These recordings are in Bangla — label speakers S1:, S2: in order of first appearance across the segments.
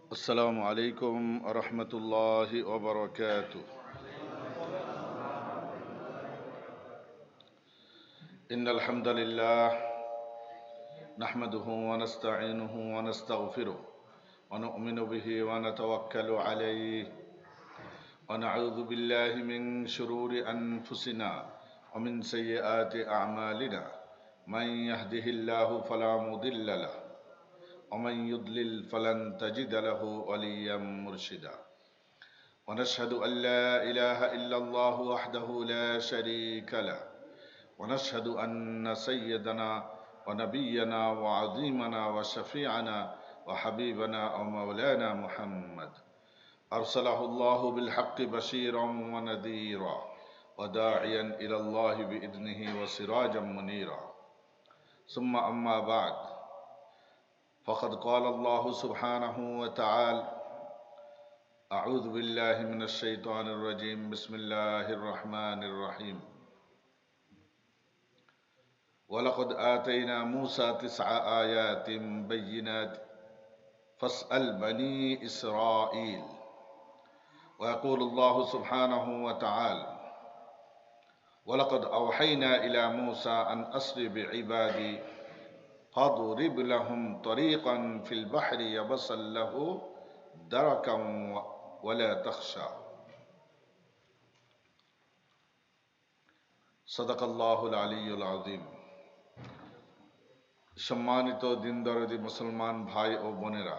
S1: السلام عليكم ورحمة الله وبركاته. إن الحمد لله نحمده ونستعينه ونستغفره ونؤمن به ونتوكل عليه ونعوذ بالله من شرور أنفسنا ومن سيئات أعمالنا. من يهده الله فلا مضل له ومن يضلل فلن تجد له وليا مرشدا. ونشهد أن لا إله إلا الله وحده لا شريك له ونشهد أن سيدنا ونبينا وعظيمنا وشفيعنا وحبيبنا ومولانا محمد أرسله الله بالحق بشيرا ونذيرا وداعيا إلى الله بإذنه وسراجا منيرا. ثم أما بعد، فقد قال الله سبحانه وتعالى: أعوذ بالله من الشيطان الرجيم. بسم الله الرحمن الرحيم. ولقد آتينا موسى 9 آيات بينات فاسأل بني إسرائيل. ويقول الله سبحانه وتعالى: ولقد أوحينا إلى موسى أن أسر بعبادي فاضرب لهم طريقا في البحر يبسا له دركا ولا تخشى. صدق الله العلي العظيم. সম্মানিত দিনদরদি মুসলমান ভাই ও বোনেরা,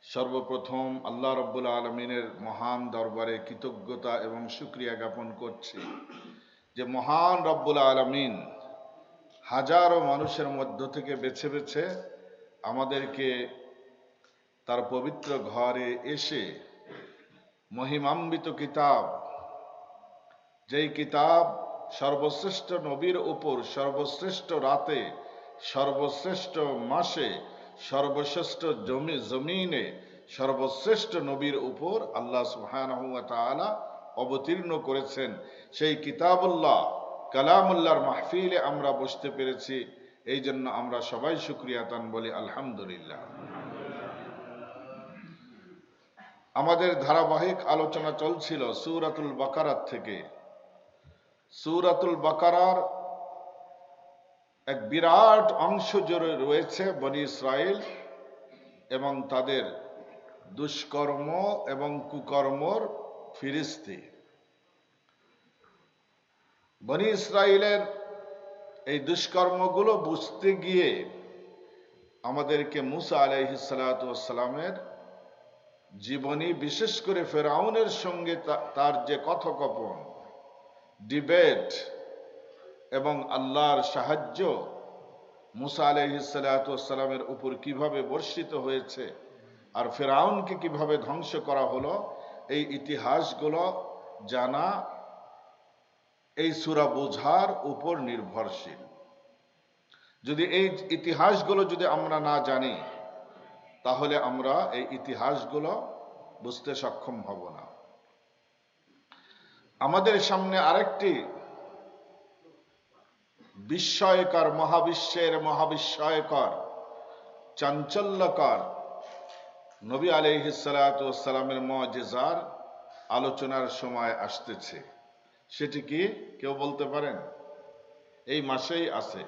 S1: সর্বপ্রথম আল্লাহ রাব্বুল আলামিনের মহান দরবারে কৃতজ্ঞতা এবং শুকরিয়া জ্ঞাপন করছি যে মহান রব্বুল আলামিন হাজারো মানুষের মধ্য থেকে বেছে বেছে আমাদেরকে তার পবিত্র ঘরে এসে মহিমান্বিত কিতাব, যেই কিতাব সর্বশ্রেষ্ঠ নবীর উপর সর্বশ্রেষ্ঠ রাতে সর্বশ্রেষ্ঠ মাসে সর্বশ্রেষ্ঠ জমিনে সর্বশ্রেষ্ঠ নবীর উপর আল্লাহ সুবহানাহু ওয়া তাআলা অবতীর্ণ করেছেন, সেই কিতাবুল্লাহ কালামুল্লাহর মাহফিলে আমরা বসতে পেরেছি। এই জন্য আমরা সবাই শুকরিয়াতান বলি আলহামদুলিল্লাহ। আমাদের ধারাবাহিক আলোচনা চলছিল সূরাতুল বাকারাত থেকে। সূরাতুল বাকারার এক বিরাট অংশ জুড়ে রয়েছে বনি ইসরাইল এবং তাদের দুষ্কর্ম এবং কুকর্মর ফিরিস্তি। বনি ইসরাইলের এই দুষ্কর্মগুলো বুঝতে গিয়ে আমাদেরকে মুসা আলাইহিস সালাতু ওয়াস সালামের জীবনী, বিশেষ করে ফেরাউনের সঙ্গে তার যে কথোপকথন, ডিবেট এবং আল্লাহর সাহায্য মুসা আলাইহিস সালাতু ওয়াস সালামের উপর কিভাবে বর্ষিত হয়েছে আর ফেরাউনকে কিভাবে ধ্বংস করা হলো, এই ইতিহাসগুলো জানা এই সূরা বোঝার উপর নির্ভরশীল। যদি এই ইতিহাসগুলো যদি আমরা না জানি, তাহলে আমরা এই ইতিহাসগুলো বুঝতে সক্ষম হব না। আমাদের সামনে আরেকটি বিস্ময়কর, মহাবিশ্বের মহাবিস্ময়কর, চাঞ্চল্যকর নবী আলাইহিস সালাতু ওয়াস সালামের মুজিজার আলোচনার সময় আসতেছে। সেটি কি কেউ বলতে পারেন? এই মাসেই আছে,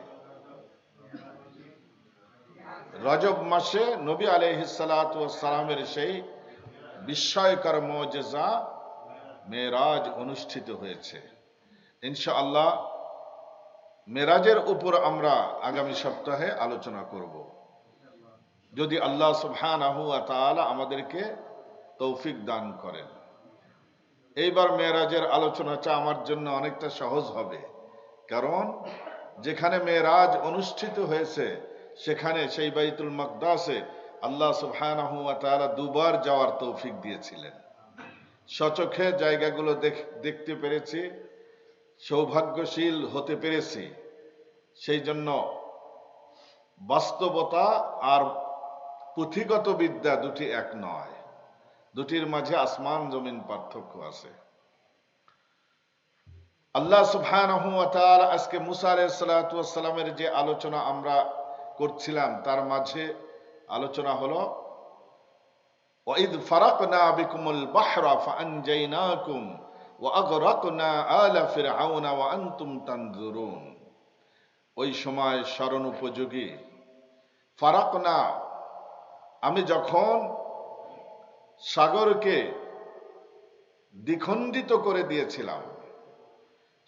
S1: রজব মাসে নবী আলাইহিস সালাতু ওয়াস সালামের সেই বিস্ময়কর মুজিজা মেরাজ অনুষ্ঠিত হয়েছে। ইনশাআল্লাহ মেরাজের উপর আমরা আগামী সপ্তাহে আলোচনা করব, যদি আল্লাহ সুবহানাহু ওয়া তাআলা আমাদেরকে তৌফিক দান করেন। এইবার মেরাজের আলোচনাটা আমার জন্য অনেকটা সহজ হবে, কারণ যেখানে মেরাজ অনুষ্ঠিত হয়েছে সেখানে সেই বাইতুল মাকদাসে আল্লাহ সুবহানাহু ওয়া তাআলা দুবার যাওয়ার তৌফিক দিয়েছিলেন। সচক্ষে জায়গাগুলো দেখতে পেরেছি, সৌভাগ্যশীল হতে পেরেছি। সেই জন্য বাস্তবতা আর পুঁথিগত বিদ্যা দুটি এক নয়, দুটির মাঝে আসমান জমিন পার্থক্য আছে। আল্লাহ সুবহানাহু ওয়া তাআলা আজকে মুসা আলাইহিস সালাতু ওয়াস সালামের যে আলোচনা আমরা করছিলাম, তার মাঝে আলোচনা হলো وَإِذْ فَرَقْنَا بِكُمُ الْبَحْرَ فَأَنْجَيْنَاكُمْ وَأَغْرَقْنَا آلَ فِرْعَوْنَ وَأَنْتُمْ تَنْظُرُونَ। ওই সময় স্মরণ উপযোগী, ফারাকনা, আমি যখন সাগরকে দ্বিখণ্ডিত করে দিয়েছিলাম,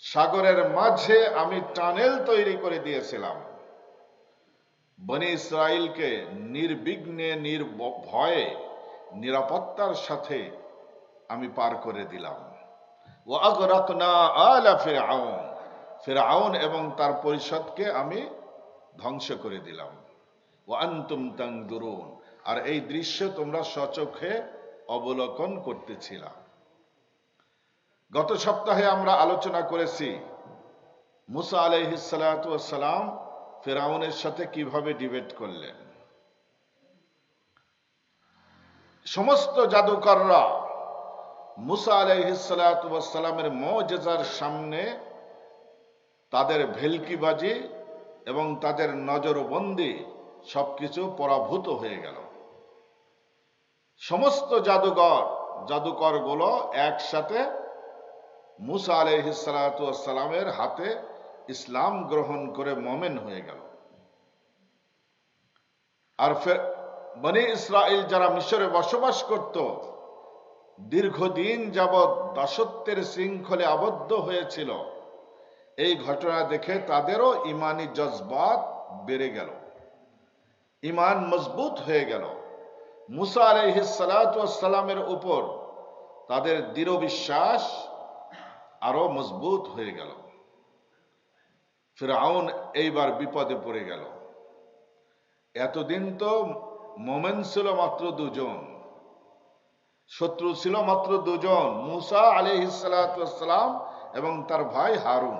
S1: সাগরের মাঝে আমি টানেল তৈরি করে দিয়েছিলাম, বনি ইসরাইলকে নির্বিঘ্নে নির্ভয়ে নিরাপত্তার সাথে আমি পার করে দিলাম। ওয়া আগরাকনা আলা ফিরআউন, ফিরআউন এবং তার পরিষদকে আমি ধ্বংস করে দিলাম। ওয়া আনতুম তানজুরুন, আর এই দৃশ্য তোমরা স্বচক্ষে অবলোকন করতেছিলা। গত সপ্তাহে আমরা আলোচনা করেছি মুসা আলাইহিস সালাতু ওয়াস সালাম ফিরআউনের সাথে কিভাবে ডিবেট করলেন। সমস্ত জাদুকররা মুসা আলাইহিস সালাতু ওয়াস সালামের মুজিজার সামনে তাদের ভেলকিবাজি এবং তাদের নজরবন্দি সবকিছু পরাভূত হয়ে গেল। সমস্ত জাদুকরগুলো একসাথে মুসা আলাইহিস সালাতু ওয়াস সালামের হাতে ইসলাম গ্রহণ করে মুমিন হয়ে গেল। আর বনি ইসরাইল যারা মিশরে বসবাস করত, দীর্ঘদিন যাবৎ দাসত্বের শৃঙ্খলে আবদ্ধ হয়েছিল, এই ঘটনা দেখে তাদেরও ইমানি জজবাত বেড়ে গেল, ইমান মজবুত হয়ে গেল। মুসা আলাইহিস সালাতু ওয়াস সালামের উপর তাদের দৃঢ় বিশ্বাস আরো মজবুত হয়ে গেল। ফিরআউন এইবার বিপদে পড়ে গেল। এতদিন তো মুমিন ছিল মাত্র দুজন, শত্রু ছিল মাত্র দুজন, মুসা আলাইহিস সালাতু ওয়াস সালাম এবং তার ভাই হারুন।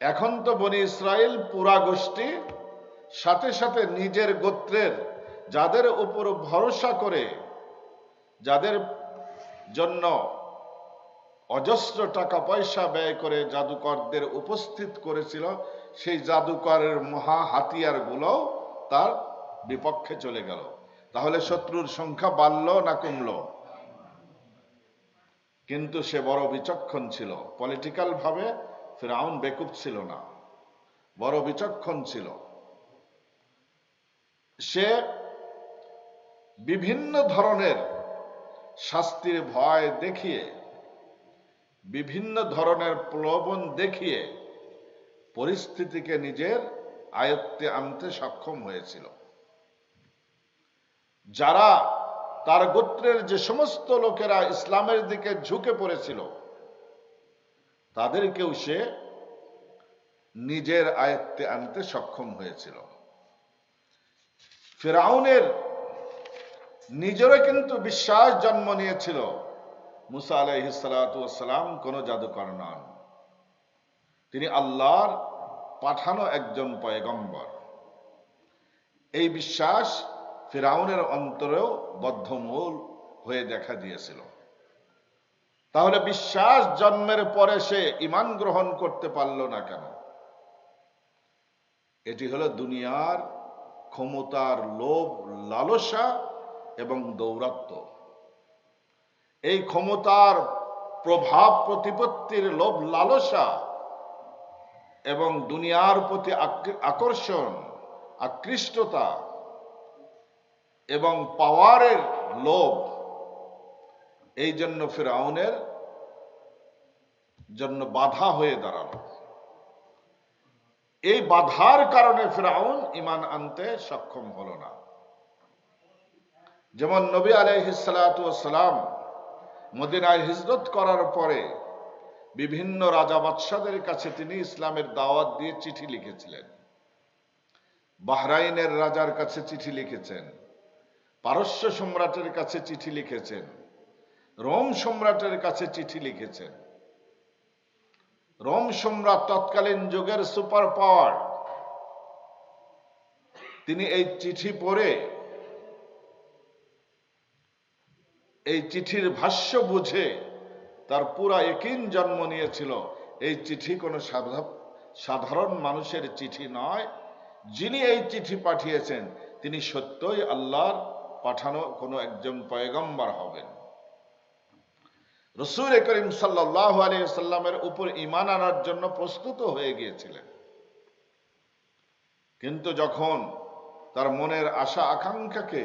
S1: এখন তো বনি ইসরাইল পুরা গোষ্ঠী, সাথে সাথে নিজের গোত্রের যাদের উপর ভরসা করে, যাদের জন্য অজস্র টাকা পয়সা ব্যয় করে জাদুকরদের উপস্থিত করেছিল, সেই জাদুকরের মহা হাতিয়ার গুলো তার বিপক্ষে চলে গেল। তাহলে শত্রুর সংখ্যা বাড়ল না কমল? কিন্তু সে বড় বিচক্ষণ ছিল। পলিটিক্যাল ভাবে ফিরআউন বেকুব ছিল না, বড় বিচক্ষণ ছিল। সে বিভিন্ন ধরনের শাস্তির ভয় দেখিয়ে, বিভিন্ন ধরনের প্রলোভন দেখিয়ে পরিস্থিতিকে নিজের আয়ত্তে আনতে সক্ষম হয়েছিল। যারা তার গোত্রের যে সমস্ত লোকেরা ইসলামের দিকে ঝুঁকে পড়েছিল, তাদেরকেও সে নিজের আয়ত্তে আনতে সক্ষম হয়েছিল। ফিরআউনের নিজেরও কিন্তু বিশ্বাস জন্ম নিয়েছিল মুসা আলাইহিস সালাতু ওয়াস সালাম কোন জাদুকর নন, তিনি আল্লাহর পাঠানো একজন পয়গম্বর। এই বিশ্বাস ফিরআউনের অন্তরেও বদ্ধমূল হয়ে দেখা দিয়েছিল। তাহলে বিশ্বাস জন্মের পরে সে ঈমান গ্রহণ করতে পারল না কেন? এটি হলো দুনিয়ার ক্ষমতার লোভ, লালসা এবং দৌরাত্ম্য। এই ক্ষমতার প্রভাব প্রতিপত্তির লোভ, লালসা এবং দুনিয়ার প্রতি আকর্ষণ, আকৃষ্টতা এবং পাওয়ারের লোভ, এই জন্য ফিরআউনের জন্য বাধা হয়ে দাঁড়ালো। এই বাধার কারণে ফিরআউন ঈমান আনতে সক্ষম হলো না। যেমন নবী আলাইহিস সালাতু ওয়াস সালাম মদিনায় হিজরত করার পরে বিভিন্ন রাজা বাদশাদের কাছে তিনি ইসলামের দাওয়াত দিয়ে চিঠি লিখেছিলেন। বাহরাইনের রাজার কাছে চিঠি লিখেছেন, পারস্য সম্রাটের কাছে চিঠি লিখেছেন, রোম সম্রাটের কাছে চিঠি লিখেছেন। রোম সম্রাট তৎকালীন যুগের সুপার পাওয়ার, তিনি এই চিঠি পড়ে এই চিঠির ভাষ্য বুঝে তার পুরা ইয়াকিন জন্ম নিয়েছিল এই চিঠি কোনো সাধারণ মানুষের চিঠি নয়, যিনি এই চিঠি পাঠিয়েছেন তিনি সত্যই আল্লাহর পাঠানো কোনো একজন পয়গম্বর হবেন। রাসূল করিম সাল্লাল্লাহু আলাইহি ওয়াসাল্লামের উপর ঈমান আনার জন্য প্রস্তুত হয়ে গিয়েছিলেন, কিন্তু যখন তার মনের আশা আকাঙ্ক্ষাকে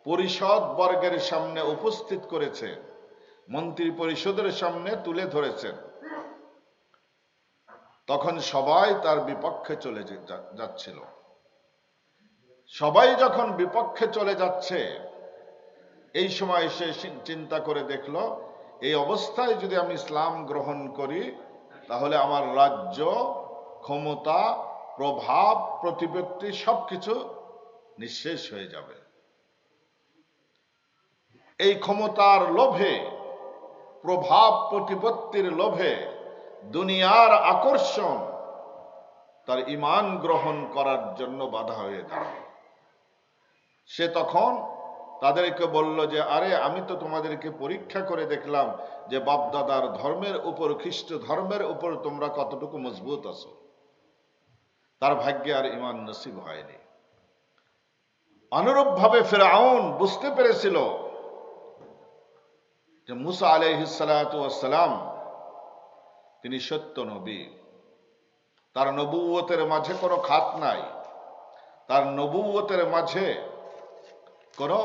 S1: পরিষদ বর্গের সামনে উপস্থিত করেছে, মন্ত্রী পরিষদের সামনে তুলে ধরেছেন, তখন সবাই তার বিপক্ষে চলে যাচ্ছিল। সবাই যখন বিপক্ষে চলে যাচ্ছে, এই সময় সে চিন্তা করে দেখলো, এই অবস্থায় যদি আমি ইসলাম গ্রহণ করি তাহলে আমার রাজ্য, ক্ষমতা, প্রভাব, প্রতিপত্তি সবকিছু নিঃশেষ হয়ে যাবে। এই ক্ষমতার লোভে, প্রভাব প্রতিপত্তির লোভে, দুনিয়ার আকর্ষণ তার ঈমান গ্রহণ করার জন্য বাধা হয়ে দাঁড়ায়। সে তখন তাদেরকে বলল যে, আরে আমি তো তোমাদেরকে পরীক্ষা করে দেখলাম যে বাপদাদার ধর্মের উপর, খ্রিস্ট ধর্মের উপর তোমরা কতটুকু মজবুত আছো। তার ভাগ্যে আর ঈমান নসিব হয়নি। অনুরূপভাবে ফিরআউন বুঝতে পেরেছিল যে মুসা আলাইহিস সালাতু ওয়াস সালাম তিনি সত্য নবী, তার নবুয়তের মাঝে কোনো খাত নাই, তার নবুয়তের মাঝে কোনো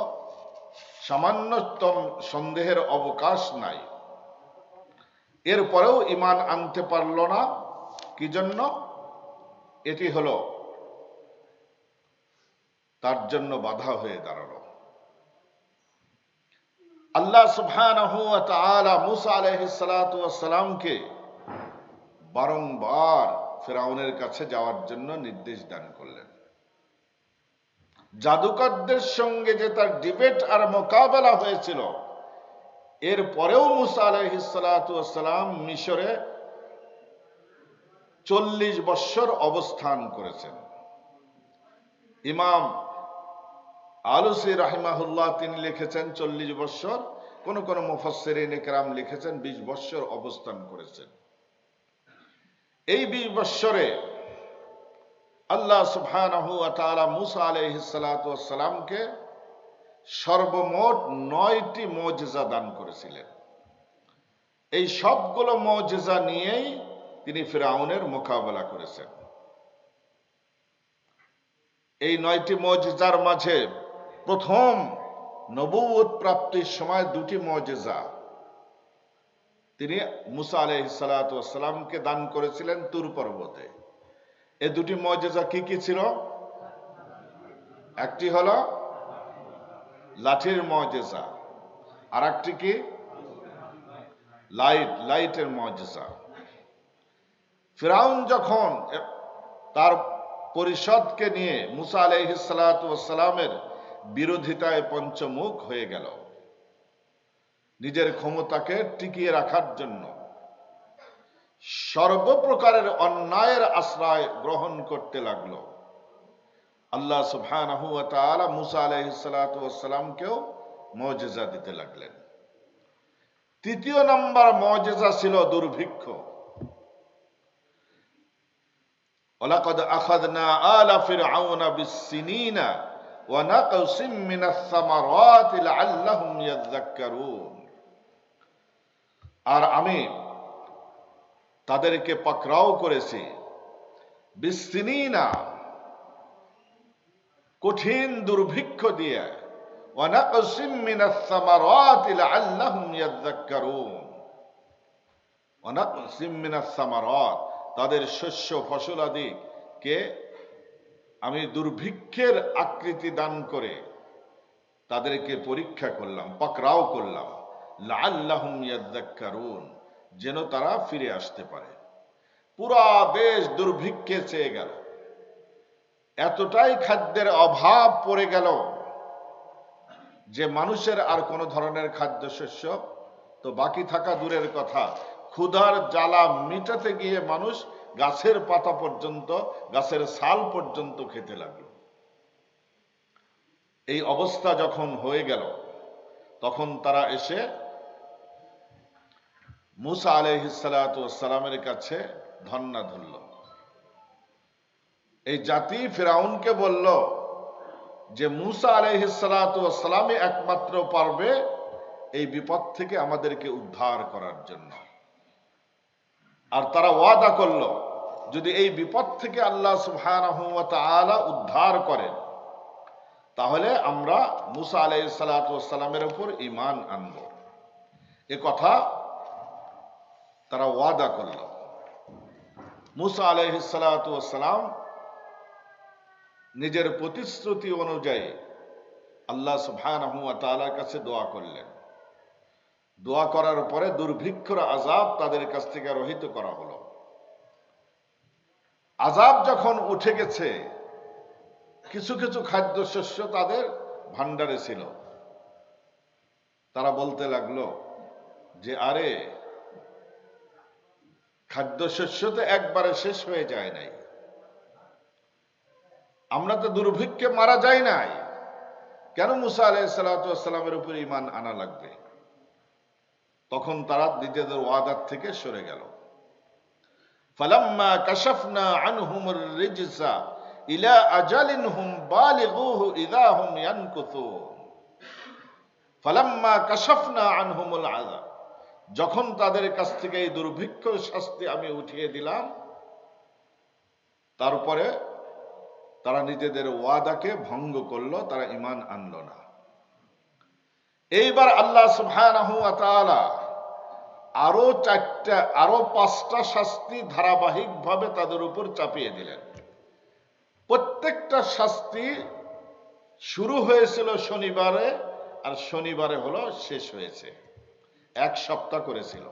S1: সামান্যতম সন্দেহের অবকাশ নাই। এরপরেও ঈমান আনতে পারল না। কি জন্য? এটি হলো তার জন্য বাধা হয়ে দাঁড়ালো। আল্লাহ সুবহানাহু ওয়া তাআলা মুসা আলাইহিস সালাতু ওয়াস সালামকে বারংবার ফিরআউনের কাছে যাওয়ার জন্য নির্দেশ দান করলেন। জাদুকরদের সঙ্গে যে তার ডিবেট আর মোকাবেলা হয়েছিল, এরপরেও মুসা আলাইহিস সালাতু ওয়াস সালাম মিশরে 40 বৎসর অবস্থান করেছেন। ইমাম আলুসি রাহিমাহুল্লাহ তিনি লিখেছেন 40 বৎসর, কোন কোন মুফাসসিরিন ইকরাম লিখেছেন 20 বৎসর অবস্থান করেছেন। এই 20 বৎসরে আল্লাহ সুবহানাহু ওয়া তাআলা মুসা আলাইহিস সালাতু ওয়াস সালামকে সর্বমোট 9টি মুজিজা দান করেছিলেন। এই সবগুলো মুজিজা নিয়েই তিনি ফিরআউনের মোকাবেলা করেছেন। এই 9টি মুজিজার মাঝে প্রথম নবুয়ত প্রাপ্তির সময় 2টি মুজিজা তিনি মুসা আলাইহিস সালাতু ওয়াস সালামকে দান করেছিলেন তুর পর্বতে। এই 2টি মুজিজা কি কি ছিল? একটি হলো লাঠির মুজিজা, আর একটি কি? লাইটের মুজিজা। ফিরআউন যখন তার পরিষদকে নিয়ে মুসা আলাইহিস সালাতু ওয়াস সালামের বিরোধিতায় পঞ্চমুখ হয়ে গেল, নিজের ক্ষমতাকে টিকিয়ে রাখার জন্য সর্বপ্রকারের অন্যায়ের আশ্রয় গ্রহণ করতে লাগলো, আল্লাহ সুবহানাহু ওয়া তাআলা মুসা আলাইহিস সালাতু ওয়াস সালামকেও মুজিজা দিতে লাগলেন। তৃতীয় নম্বর মুজিজা ছিল দুর্ভিক্ষ। ওয়ালাকাদ আখাযনা আলা ফিরআউনা বিস-সিনিনা ওয়া নাকসিম মিনাস সামারাতি লাআল্লাহুম ইয়াযাক্কারুন। আর আমি তাদেরকে পাকড়াও করেছি বিস-সিনিনা, কঠিন দুর্ভিক্ষ দিয়ে, ওয়া নাকসিম মিনাস সামারাতি লাআল্লাহুম ইয়াযাক্কারুন। ওয়া নাকসিম মিনাস সামারাত, তাদের শস্য ফসলাদিকে আমি দুর্ভিক্ষের আকৃতি দান করে তাদেরকে পরীক্ষা করলাম, পাকড়াও করলাম, লাআল্লাহুম ইয়াযাক্কারুন, যেন তারা ফিরে আসতে পারে। পুরা দেশ দুর্ভিক্ষে চেয়ে গেল, এতটাই খাদ্যের অভাব পড়ে গেল যে মানুষের আর কোনো ধরনের খাদ্যশস্য তো বাকি থাকা দূরের কথা, ক্ষুধার জ্বালা মিটাতে গিয়ে মানুষ গাছের পাতা পর্যন্ত, গাছের ছাল পর্যন্ত খেতে লাগলো। এই অবস্থা যখন হয়ে গেল, তখন তারা এসে মুসা আলাইহিস সালাতু ওয়াস সালামের কাছে ধন্না ধরল। এই জাতি ফিরআউনকে বলল যে মুসা আলাইহিস সালাতু ওয়াস সালামই একমাত্র পারবে এই বিপদ থেকে আমাদেরকে উদ্ধার করার জন্য। আর তারা ওয়াদা করল যদি এই বিপদ থেকে আল্লাহ সুবহানাহু ওয়া তাআলা উদ্ধার করেন তাহলে আমরা মুসা আলাইহিস সালাতু ওয়াস সালামের উপর ঈমান আনব। এ কথা তারা ওয়াদা করল। মুসা আলাইহিস সালাতু ওয়াস সালাম নিজের প্রতিশ্রুতি অনুযায়ী আল্লাহ সুবহানাহু ওয়া তাআলার কাছে দোয়া করলেন। দোয়া করার পরে দুর্ভিক্ষর আযাব তাদের কাছ থেকে রহিত করা হলো। আযাব যখন উঠে গেছে, কিছু কিছু খাদ্যশস্য তাদের ভান্ডারে ছিল। তারা বলতে লাগলো যে আরে খাদ্যশস্য তো একবারে শেষ হয়ে যায় নাই, আমরা তো দুর্ভিক্ষে মারা যাই নাই, কেন মুসা আলাইহিস সালাতু ওয়াস সালামের উপর ঈমান আনা লাগবে? তখন তারা নিজেদের ওয়াদার থেকে সরে গেল। ফালাম্মা কাশাফনা আনহুমুর রিজসা ইলা আজালিন হুম বালিগুহু ইযা হুম ইয়ানকুসুন। ফালাম্মা কাশাফনা আনহুমুল আযাব, যখন তাদের কাছ থেকে এই দুর্ভিক্ষ শাস্তি আমি উঠিয়ে দিলাম, তারপরে তারা নিজেদের ওয়াদাকে ভঙ্গ করলো, তারা ঈমান আনলো না। এইবার আল্লাহ সুবহানাহু ওয়া তাআলা আরো 5টা শাস্তি ধারাবাহিকভাবে তাদের উপর চাপিয়ে দিলেন। প্রত্যেকটা শাস্তি শুরু হয়েছিল শনিবারে, আর শনিবারে হলো শেষ হয়েছে। 1 সপ্তাহ করেছিল।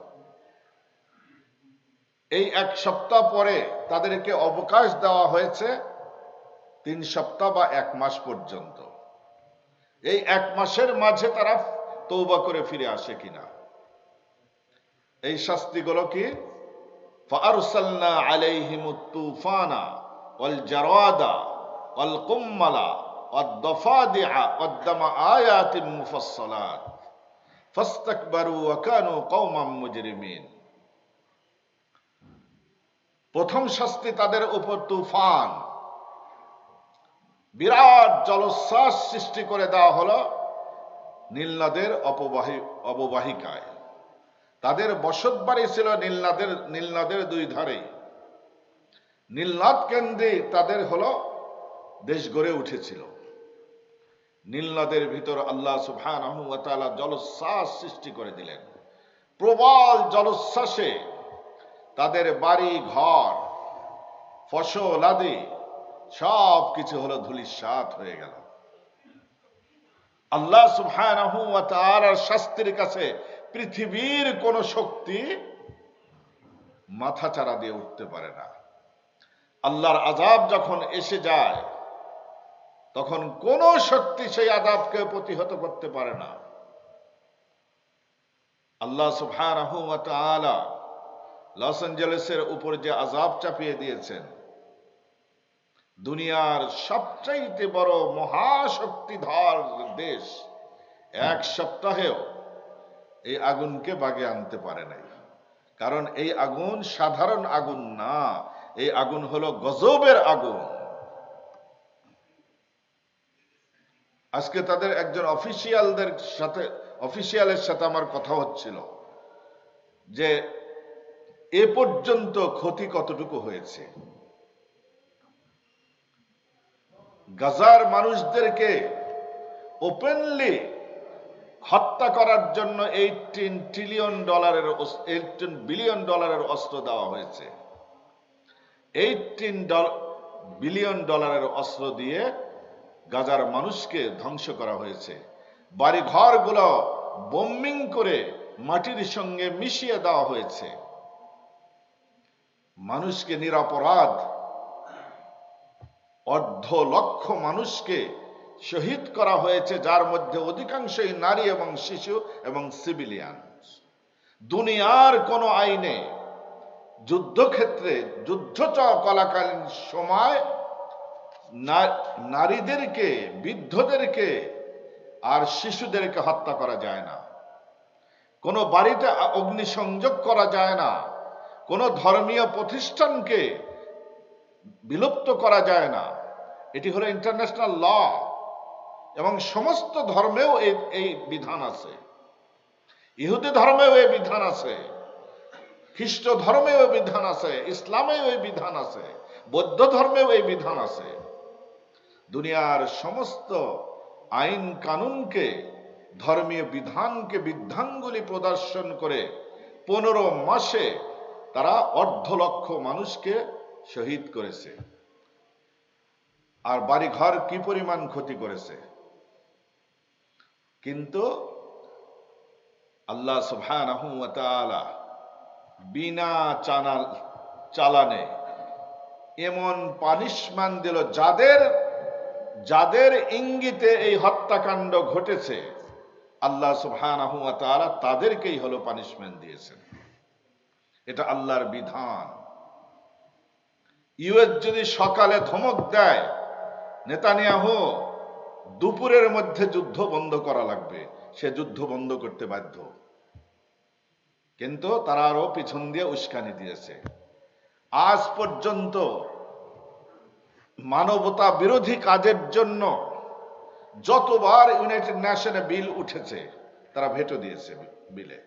S1: এই 1 সপ্তাহ পরে তাদেরকে অবকাশ দেওয়া হয়েছে 3 সপ্তাহ বা 1 মাস পর্যন্ত। এই 1 মাসের মাঝে তারা তওবা করে ফিরে আসে কিনা। এই শাস্তিগুলো কি? ফাআরসালনা আলাইহিমুত তুফানা ওয়াল জারাদা ওয়াল কুম্মালা ওয়াদ দাফাদিআ ওয়াদ দামা আয়াতিন মুফাসসালাত ফাস্তাকবারু ওয়া কানু কওমান মুজরিমিন। প্রথম শাস্তি তাদের উপর তুফান, বিরাট জলোচ্ছ্বাস সৃষ্টি করে দেওয়া হলো নীল নদের অববাহিকায়। তাদের বসতবাড়ি ছিল নীল নদের 2 ধারে। নীলনদ কেন্দ্রে তাদের হলো দেশ গড়ে উঠেছিল। নীল নদের ভিতর আল্লাহ সুবহানাহু ওয়া তাআলা জলোচ্ছ্বাস সৃষ্টি করে দিলেন। প্রবল জলোচ্ছ্বাসে তাদের বাড়ি ঘর ফসল আদি সব কিছু হলো ধূলিসাৎ হয়ে গেল। আল্লাহ সুবহানাহু ওয়া তাআলার শাস্তির কাছে পৃথিবীর কোন শক্তি মাথা চাড়া দিয়ে উঠতে পারে না। আল্লাহর আযাব যখন এসে যায় তখন কোন শক্তি সেই আযাবকে প্রতিহত করতে পারে না। আল্লাহ সুবহানাহু ওয়া তাআলা লস অ্যাঞ্জেলেসের উপর যে আযাব চাপিয়ে দিয়েছেন, দুনিয়ার সবচাইতে বড় মহাশক্তিধর দেশ 1 সপ্তাহেও এই আগুনকে বাগে আনতে পারে নাই। কারণ এই আগুন সাধারণ আগুন না, এই আগুন হলো গজবের আগুন। আজকে তাদের একজন অফিসিয়ালের সাথে আমার কথা হচ্ছিল যে এ পর্যন্ত ক্ষতি কতটুকু হয়েছে। গাজার মানুষদেরকে ওপেনলি হত্যা করার জন্য $18 বিলিয়ন অস্ত্র দেওয়া হয়েছে। $18 বিলিয়ন অস্ত্র দিয়ে গাজার মানুষকে ধ্বংস করা হয়েছে। বাড়ি ঘরগুলো বোম্বিং করে মাটির সঙ্গে মিশিয়ে দেওয়া হয়েছে। মানুষকে নিরপরাধ 1.5 লক্ষ মানুষকে শহীদ করা হয়েছে, যার মধ্যে অধিকাংশই নারী এবং শিশু এবং সিভিলিয়ান। দুনিয়ার কোন আইনে যুদ্ধক্ষেত্রে যুদ্ধ চলাকালীন সময় নারীদেরকে, বৃদ্ধদেরকে আর শিশুদেরকে হত্যা করা যায় না। কোনো বাড়িতে অগ্নিসংযোগ করা যায় না। কোনো ধর্মীয় প্রতিষ্ঠানকে বিলুপ্ত করা যায় না। এটি হলো ইন্টারন্যাশনাল ল। এবং সমস্ত ধর্মেও এই বিধান আছে। ইহুদি ধর্মেও এই বিধান আছে, খ্রিস্ট ধর্মেও এই বিধান আছে, ইসলামেও এই বিধান আছে, বৌদ্ধ ধর্মেও এই বিধান আছে। দুনিয়ার সমস্ত আইন কানুনকে, ধর্মীয় বিধানকে, বিধানগুলি প্রদর্শন করে 15 মাসে তারা 1.5 লক্ষ মানুষকে শহীদ করেছে। আর বাড়িঘর কি পরিমাণ ক্ষতি করেছে। কিন্তু আল্লাহ সুবহানাহু ওয়া তাআলা বিনা চালানে এমন পানিশমেন্ট দিল, যাদের ইঙ্গিতে এই হত্যাকাণ্ড ঘটেছে আল্লাহ সুবহানাহু ওয়া তাআলা তাদেরকেই হলো পানিশমেন্ট দিয়েছেন। এটা আল্লাহর বিধান। ইউএস যদি সকালে ধমক দেয় নেতানিয়াহু দুপুরের মধ্যে যুদ্ধ বন্ধ করা লাগবে, সে যুদ্ধ বন্ধ করতে বাধ্য। কিন্তু তারা আরো পিছন দিয়ে উস্কানি দিয়েছে। আজ পর্যন্ত মানবতা বিরোধী কাজের জন্য যতবার ইউনাইটেড নেশনে বিল উঠেছে তারা ভেটো দিয়েছে বিলে।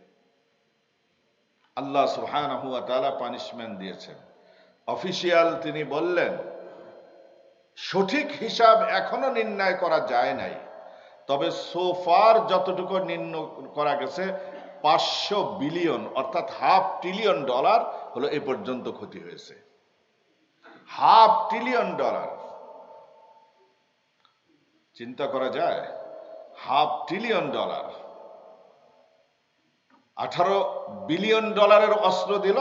S1: আল্লাহ সুবহানাহু ওয়া তাআলা পানিশমেন্ট দিয়েছেন। অফিসিয়াল তিনি বললেন সঠিক হিসাব এখনো নির্ণয় করা যায় নাই, তবে সোফার যতটুকু নির্ণয় করা গেছে 500 বিলিয়ন অর্থাৎ $500 ট্রিলিয়ন হলো এ পর্যন্ত ক্ষতি হয়েছে। $500 ট্রিলিয়ন। চিন্তা করা যায়, $500 ট্রিলিয়ন। $18 বিলিয়ন অস্ত্র দিল।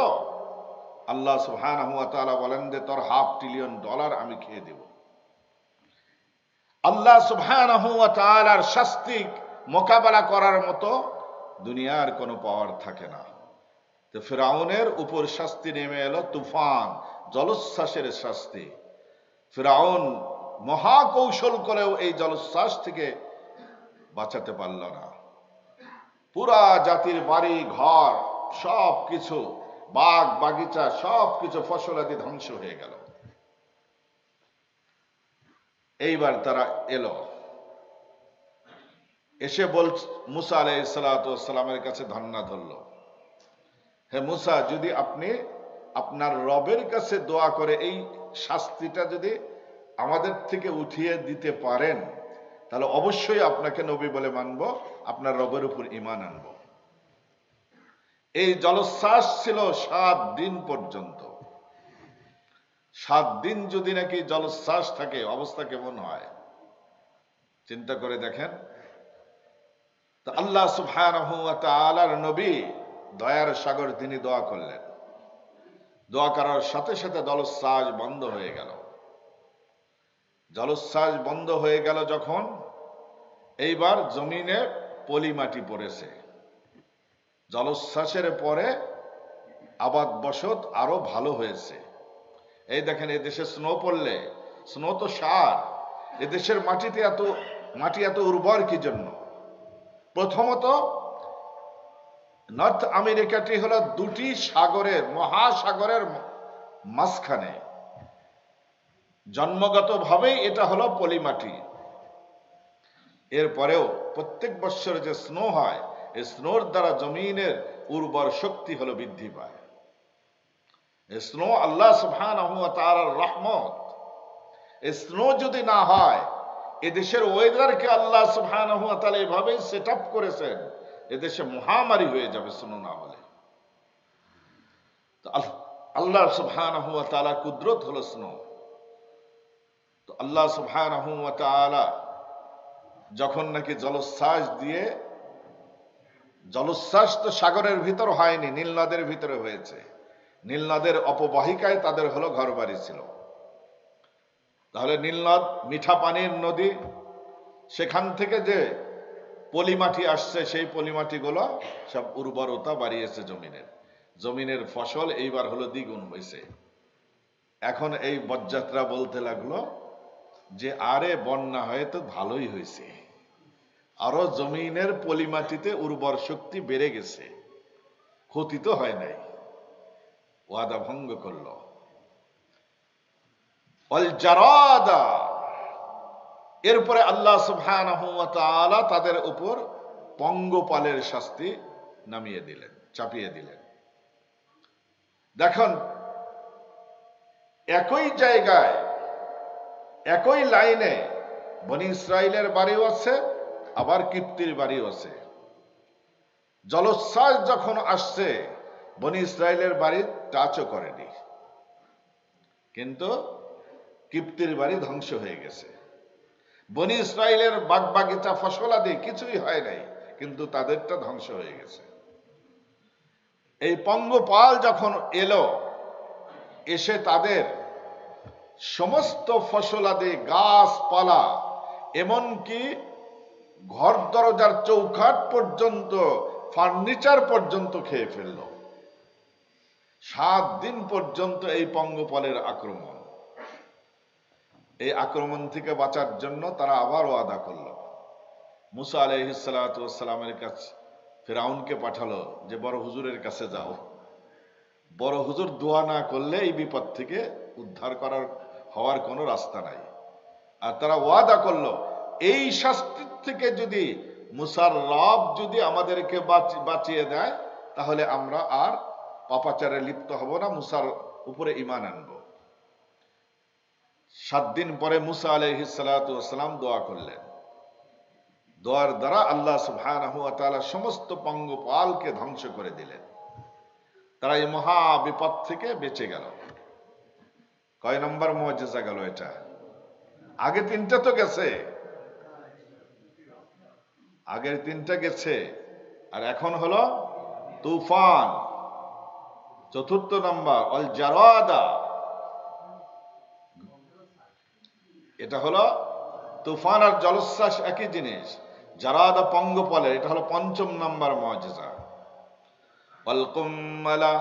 S1: আল্লাহ সুবহানাহু ওয়া তাআলা বলেন যে তোর $500 ট্রিলিয়ন আমি খেয়ে দেব। আল্লাহ সুবহানাহু ওয়া তাআলার শাস্তি মোকাবেলা করার মতো দুনিয়ার কোনো পাওয়ার থাকে না। তো ফিরাউনের উপর শাস্তি নেমে এলো, তুফান, জলোচ্ছ্বাসের শাস্তি। ফিরাউন মহাকৌশল করেও এই জলোচ্ছ্বাস থেকে বাঁচাতে পারল না। পুরা জাতির বাড়ি ঘর সবকিছু, বাগ বাগিচা সবকিছু, ফসলাদি ধ্বংস হয়ে গেল। এইবার তারা এলো, এসে মুসা আলাইহিস সালামের কাছে ধর্ণা ধরল, হে মুসা, যদি আপনি আপনার রবের কাছে দোয়া করে এই শাস্তিটা যদি আমাদের থেকে উঠিয়ে দিতে পারেন তাহলে অবশ্যই আপনাকে নবী বলে মানব, আপনার রবের উপর ঈমান আনব। এই জলোচ্ছ্বাস ছিল 7 দিন পর্যন্ত। 7 দিন যদি নাকি জলোচ্ছ্বাস থাকে অবস্থা কেমন হয় চিন্তা করে দেখেন। তো আল্লাহ সুবহানাহু ওয়া তাআলার নবী দয়ার সাগর তিনি দোয়া করলেন। দোয়া করার সাথে সাথে জলোচ্ছ্বাস বন্ধ হয়ে গেল। জলোচ্ছ্বাস বন্ধ হয়ে গেল যখন, এইবার জমিনে পলি মাটি পড়েছে। জলোচ্ছ্বাসের পরে আবাদ বসত আরো ভালো হয়েছে। এই দেখেন, এদেশে স্নো পড়লে, স্নো তো সার, এদেশের মাটি এত উর্বর কি জন্য? প্রথমত নর্থ আমেরিকাটি হলো 2টি সাগরের, মহাসাগরের মাঝখানে। জন্মগতভাবেই এটা হলো পলিমাটি। এরপরেও প্রত্যেক বছর যে স্নো হয়, এই স্নোর দ্বারা জমিনের উর্বর শক্তি হলো বৃদ্ধি পায়। এই স্নো আল্লাহ সুবহানাহু ওয়া তাআলার রহমত। এই স্নো যদি না হয়, এদেশের ওয়েদারকে আল্লাহ সুবহানাহু ওয়া তাআলা এভাবে সেট আপ করেছেন, এদেশে মহামারী হয়ে যাবে স্নো না হলে। তো আল্লাহ সুবহানাহু ওয়া তাআলার কুদরত হলো স্নো। তো আল্লাহ সুবহানাহু ওয়া তাআলা যখন নাকি জলোচ্ছ্বাস দিয়ে, জলোচ্ছ্বাস তো সাগরের ভিতর হয়নি, নীল নদের ভিতরে হয়েছে। নীল নদের অপবাহিকায় তাদের হলো ঘর বাড়ি ছিল। তাহলে নীল নদ মিঠা পানির নদী, সেখান থেকে যে পলিমাটি আসছে সেই পলিমাটিগুলো সব উর্বরতা বাড়িয়েছে জমিনের ফসল এইবার হলো দ্বিগুণ হয়েছে। এখন এই বজ্জাতরা বলতে লাগলো যে আরে বন্যা হয়ে তো ভালোই হয়েছে, আরো জমিনের পলিমাটিতে উর্বর শক্তি বেড়ে গেছে, ক্ষতি তো হয় নাই। ওয়াদা ভঙ্গ করলো। অল জারাদা, এরপরে আল্লাহ সুবহানাহু ওয়া তাআলা তাদের উপর পঙ্গপালের শাস্তি নামিয়ে দিলেন, চাপিয়ে দিলেন। দেখুন, একই জায়গায় একই লাইনে বনি ইসরাইলের বাড়িও আছে, আবার কিপ্তির বাড়িও আছে। জলোচ্ছ্বাস যখন আসছে, বনি ইসরাইলের বাড়ি টাচও করেনি, কিন্তু কিপ্তির বাড়ি ধ্বংস হয়ে গেছে। বনি ইসরাইলের বাগবাগিচা ফসলাদি কিছুই হয় নাই, কিন্তু তাদেরটা ধ্বংস হয়ে গেছে। এই পঙ্গপাল যখন এলো, এসে তাদের সমস্ত ফসলাদি, গাছপালা, এমনকি ঘর দরজার চৌকাঠ পর্যন্ত, ফার্নিচার পর্যন্ত খেয়ে ফেলল। 7 দিন পর্যন্ত এই পঙ্গপালের আক্রমণ। এই আক্রমণ থেকে বাঁচার জন্য তারা আবার ওয়াদা করল। মুসা আলাইহিস সালাতু ওয়াস সালামের কাছে ফিরআউনকে পাঠালো যে বড় হুজুরের কাছে যাও, বড় হুজুর দোয়া না করলে এই বিপদ থেকে উদ্ধার হওয়ার কোনো রাস্তা নাই। আর তারা ওয়াদা করলো, এই শাস্তির থেকে যদি মুসার রব যদি আমাদেরকে বাঁচিয়ে দেয়, তাহলে আমরা আর পাপাচারে লিপ্ত হব না, মুসার উপরে ঈমান আনবো। 7 দিন পরে মুসা আলাইহিস সালাতু ওয়াস সালাম দোয়া করলেন। দোয়ার দ্বারা আল্লাহ সুবহানাহু ওয়া তাআলা সমস্ত পঙ্গপালকে ধ্বংস করে দিলেন। তারা এই মহা বিপদ থেকে বেঁচে গেল। কয় নম্বর মুআজিজা গেল এটা? আগে 3টা তো গেছে, আগের 3টা গেছে, আর এখন হলো তুফান। 4র্থ নম্বর অল জারাদা, এটা হলো তুফান আর জলোচ্ছ্বাস একই জিনিস। জারাদা পঙ্গপালের, এটা হলো 5ম নম্বর মুআজিজা। অল কুম্মালা,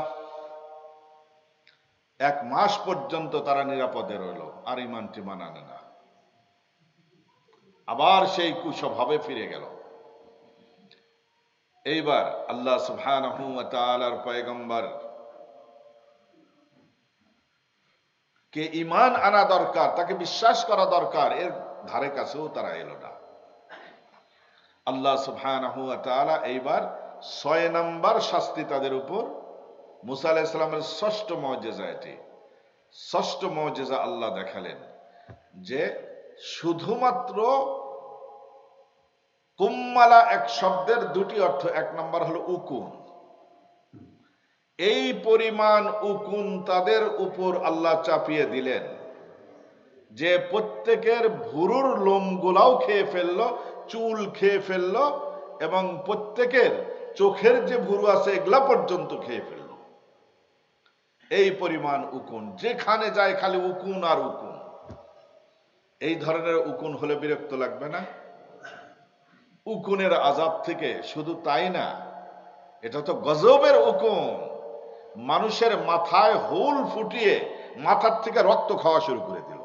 S1: 1 মাস পর্যন্ত তারা নিরাপদে রইল, আর ঈমান টিমান আনে না, আবার সেই কুস্বভাবে ফিরে গেল। এইবার আল্লাহ সুবহানাহু ওয়া তাআলার পয়গম্বর কে ঈমান আনা দরকার, তাকে বিশ্বাস করা দরকার, এর ধারে কাছেও তারা এলো না। আল্লাহ সুবহানাহু ওয়া তাআলা এইবার 6 নম্বর শাস্তি তাদের উপর, মুসা আলাইহিস সালামের 6ষ্ঠ মুআজিজা এটি। 6ষ্ঠ মুআজিজা আল্লাহ দেখালেন যে শুধুমাত্র কুম্মালা এক শব্দের 2টি অর্থ। 1 নম্বর হলো উকুন। এই পরিমাণ উকুন তাদের উপর আল্লাহ চাপিয়ে দিলেন যে প্রত্যেকের ভুরুর লোমগুলাও খেয়ে ফেললো, চুল খেয়ে ফেললো, এবং প্রত্যেকের চোখের যে ভুরু আছে এগুলা পর্যন্ত খেয়ে ফেললো। এই পরিমাণ উকুন, যেখানে যায় খালি উকুন আর উকুন। এই ধরনের উকুন হলে বিরক্ত লাগবে না? উকুনের আযাব থেকে শুধু তাই না, এটা তো গজবের উকুন। মানুষের মাথায় হুল ফুটিয়ে মাথার থেকে রক্ত খাওয়া শুরু করে দিল।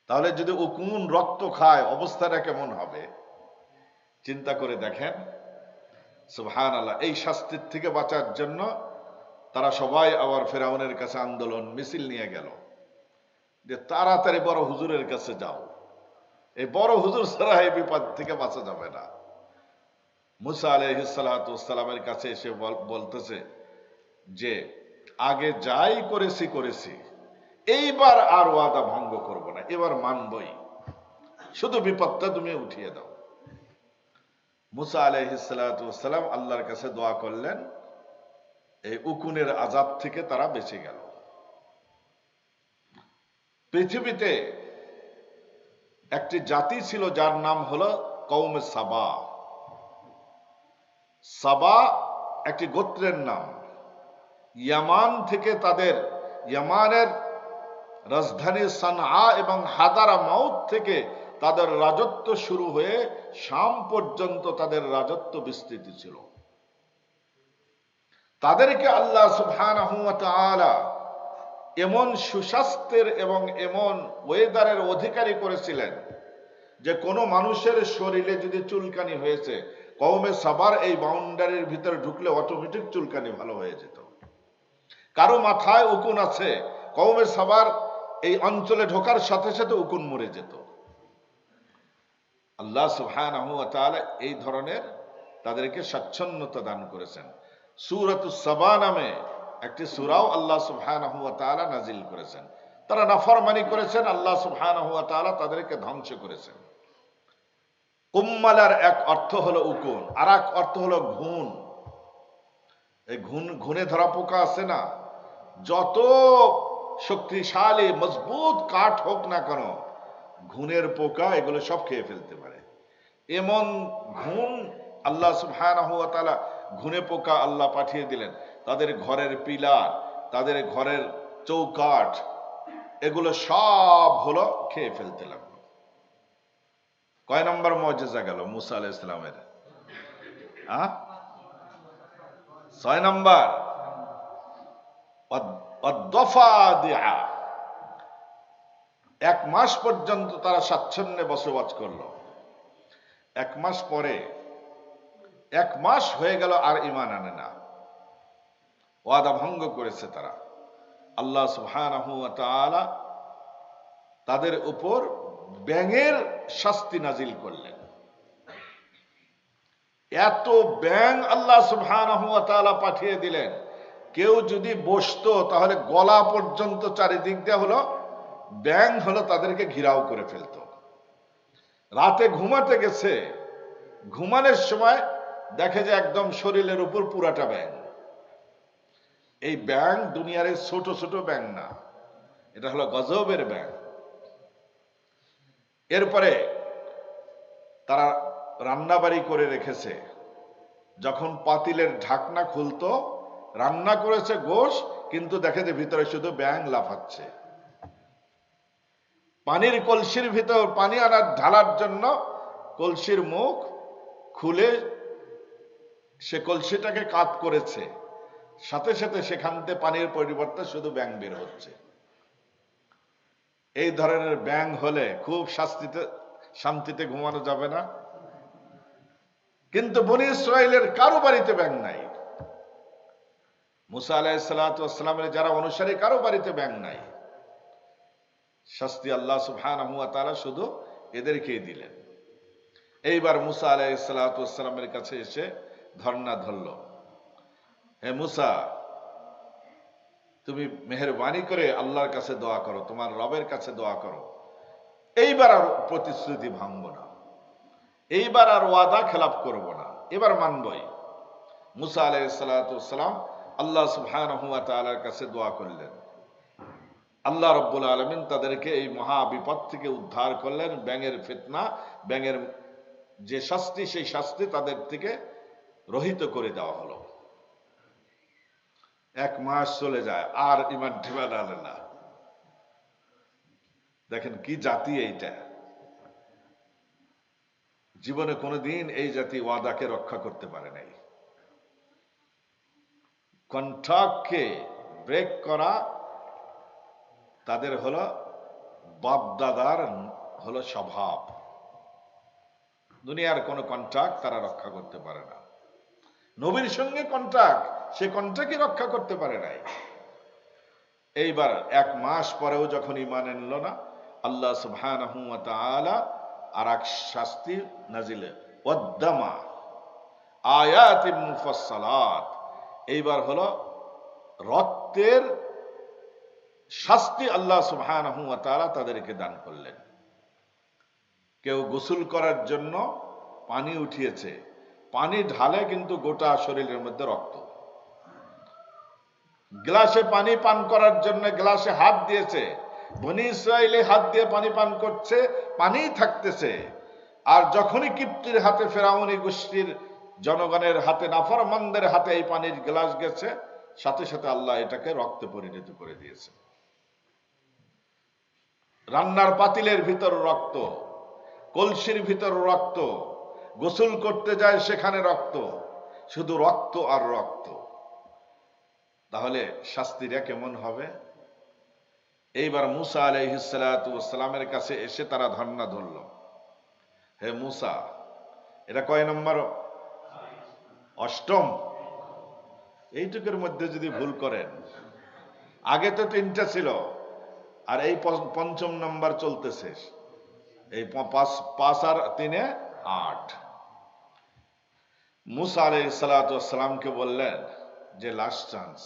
S1: তাহলে যদি উকুন রক্ত খায়, অবস্থাটা কেমন হবে চিন্তা করে দেখেন। সুবহানাল্লাহ। এই শাস্তির থেকে বাঁচার জন্য তারা সবাই আবার ফিরআউনের কাছে আন্দোলন মিছিল নিয়ে গেল যে তাড়াতাড়ি বড় হুজুরের কাছে যাও, এই বড় হুজুর ছাড়া এই বিপদ থেকে বাঁচা যাবে না। মুসা আলাইহিস সালাতু ওয়াস সালামের কাছে এসে বলতেছে যে আগে যাই করেছি, এইবার আর ওয়াদা ভঙ্গ করব না, এবার মানবই, শুধু বিপদটা তুমি উঠিয়ে দাও। মুসা আলাইহিস সালাতু ওয়াস সালাম আল্লাহর কাছে দোয়া করলেন, এই উকুনের আযাব থেকে তারা বেঁচে গেল। পৃথিবীতে একটি জাতি ছিল যার নাম হলো কওমে সাবা। সাবা একটি গোত্রের নাম। ইয়ামান থেকে তাদের, ইয়ামানের রাজধানী সানআ এবং হাদারা মাউত থেকে তাদের রাজত্ব শুরু হয়ে শাম পর্যন্ত তাদের রাজত্ব বিস্তৃতি ছিল। তাদেরকে আল্লাহ সুবহানাহু ওয়া তাআলা এমন সুস্বাস্থ্যের এবং এমন ওয়েদারের অধিকারী করেছিলেন যে কোনো মানুষের শরীরে যদি চুলকানি হয়েছে, কওমে সাবার এই বাউন্ডারির ভিতরে ঢুকলে অটোমেটিক চুলকানি ভালো হয়ে যেত। কারো মাথায় উকুন আছে, কওমে সাবার এই অঞ্চলে ঢোকার সাথে সাথে উকুন মরে যেত। আল্লাহ সুবহানাহু ওয়া তাআলা এই ধরনের তাদেরকে স্বচ্ছন্দতা দান করেছেন। সূরাতুস সাবা নামে একটি সূরাও আল্লাহ সুবহানাহু ওয়া তাআলা নাজিল করেছেন। তারা নাফরমানি করেছেন, আল্লাহ সুবহানাহু ওয়া তাআলা তাদেরকে ধ্বংস করেছেন। কুম্মালার এক অর্থ হলো উকুন, আর এক অর্থ হলো ঘুণ। এই ঘুণে ধরা পোকা আছে না, যত শক্তিশালী মজবুত কাঠ হোক না কেন, ঘুণের পোকা এগুলো সব খেয়ে ফেলতে পারে। এমন ঘুণ আল্লাহ সুবহানাহু ওয়া তাআলা, ঘুণে পোকা আল্লাহ পাঠিয়ে দিলেন। তাদের ঘরের পিলার, তাদের ঘরের চৌকাঠ, এগুলো সব হলো খেয়ে ফেলতে লাগলো। কয় নম্বর মুজিজা গেল মুসা আলাইহিস সালামের? 6 নম্বর। এক মাস পর্যন্ত তারা স্বাচ্ছন্দ্যে বসবাস করলো। এক মাস পরে, এক মাস হয়ে গেল আর ঈমান আনে না, ওয়াদা ভঙ্গ করেছে তারা। আল্লাহ সুবহানাহু ওয়া তাআলা তাদের উপর ব্যাঙের শাস্তি নাজিল করলেন। এত ব্যাঙ আল্লাহ সুবহানাহু ওয়া তাআলা পাঠিয়ে দিলেন, কেউ যদি বসতো তাহলে গলা পর্যন্ত চারিদিক দিয়ে হলো ব্যাঙ হলো তাদেরকে ঘিরাও করে ফেলত। রাতে ঘুমাতে গেছে, ঘুমানোর সময় দেখে যে একদম শরীরের উপর পুরাটা ব্যাঙ। এই ব্যাঙ দুনিয়ার ছোট ছোট ব্যাঙ না, এটা হলো গজবের ব্যাঙ। এরপরে তারা রান্নাবাড়ি করে রেখেছে, যখন পাতিলের ঢাকনা খুলতো, রান্না করেছে গোশ, কিন্তু দেখে যে ভিতরে শুধু ব্যাঙ লাফাচ্ছে। পানির কলসির ভিতর পানি আনার ঢালার জন্য কলসির মুখ খুলে সে কলসিটাকে কাত করেছে, সাথে সাথে সেখান থেকে পানির পরিবর্তে শুধু ব্যাঙ বের হচ্ছে। এই ধরনের ব্যাঙ হলে খুব শান্তিতে ঘুমানো যাবে না। কিন্তু বনী ইসরাইলের কারো বাড়িতে ব্যাঙ নাই। মুসা আলাইহিস সালাতু ওয়াস সালামের যারা অনুসারী, কারো বাড়িতে ব্যাঙ নাই। শাস্তি আল্লাহ সুবহানাহু ওয়া তাআলা শুধু এদেরকেই দিলেন। এইবার মুসা আলাইহিস সালাতু ওয়াস সালামের কাছে এসে ধর্ণা ধরল, হে মুসা, তুমি মেহেরবানি করে আল্লাহর কাছে দোয়া করো, তোমার রবের কাছে দোয়া করো, এইবার আর প্রতিশ্রুতি ভাঙবো না, এইবার আর ওয়াদা খেলাফ করব না, এবার মানবই। মুসা আলাইহিস সালাতু ওয়াস সালাম আল্লাহ সুবহানাহু ওয়া তাআলার কাছে দোয়া করলেন। আল্লাহ রাব্বুল আলামিন তাদেরকে এই মহা বিপদ থেকে উদ্ধার করলেন। ব্যাঙের ফিতনা, ব্যাঙের যে শাস্তি, সেই শাস্তি তাদের থেকে রহিত করে দেওয়া হলো। এক মাস চলে যায়, আর ঈমান টিমান আনে না। দেখেন কি জাতি এইটা! জীবনে কোনোদিন এই জাতি ওয়াদাকে রক্ষা করতে পারে নাই। কন্ট্রাক্টকে ব্রেক করা তাদের হলো বাপদাদার হলো স্বভাব। দুনিয়ার কোনো কন্ট্রাক্ট তারা রক্ষা করতে পারে না। নবীর সঙ্গে কন্ট্রাক্ট, সে কন্ট্রাক্টই রক্ষা করতে পারে নাই। এইবার এক মাস পরেও যখন ঈমান আনলো না, আল্লাহ সুবহানাহু ওয়া তাআলা আর এক শাস্তি নাজিল, ওয়াদ্দামা আয়াতিন মুফাসসালাত। এইবার হলো রক্তের শাস্তি আল্লাহ সুবহানাহু ওয়া তাআলা তাদেরকে দান করলেন। কেউ গোসল করার জন্য পানি উঠিয়েছে, পানি ঢালে কিন্তু গোটা শরীরের মধ্যে রক্ত। গ্লাসে পানি পান করার জন্য গ্লাসে হাত দিয়েছে, বনী ইসরাইলে হাত দিয়ে পানি পান করছে, পানি থাকতেছে। আর যখনই কিপ্তির হাতে, ফেরাউনি গোষ্ঠীর জনগণের হাতে, নাফরমানদের হাতে এই পানির গ্লাস গেছে, সাথে সাথে আল্লাহ এটাকে রক্তে পরিণত করে দিয়েছে। রান্নার পাতিলের ভিতর রক্ত, কলসির ভিতর রক্ত, গোসল করতে যায় সেখানে রক্ত, শুধু রক্ত আর রক্ত। তাহলে শাস্তিটা কেমন হবে? এইবার মুসা আলাইহিস সালাতু ওয়াস সালামের কাছে এসে তারা ধর্ণা ধরল, হে মুসা, এটা কয় নম্বর? অষ্টম। এইটুকুর মধ্যে যদি ভুল করেন, আগে তো 3টা ছিল, আর এই 5ম নম্বর চলতেছে, এই পাঁচ পাঁচ আর তিনে 8। মুসা আলাইহিস সালাতু ওয়াস সালামকে বললেন যে লাস্ট চান্স,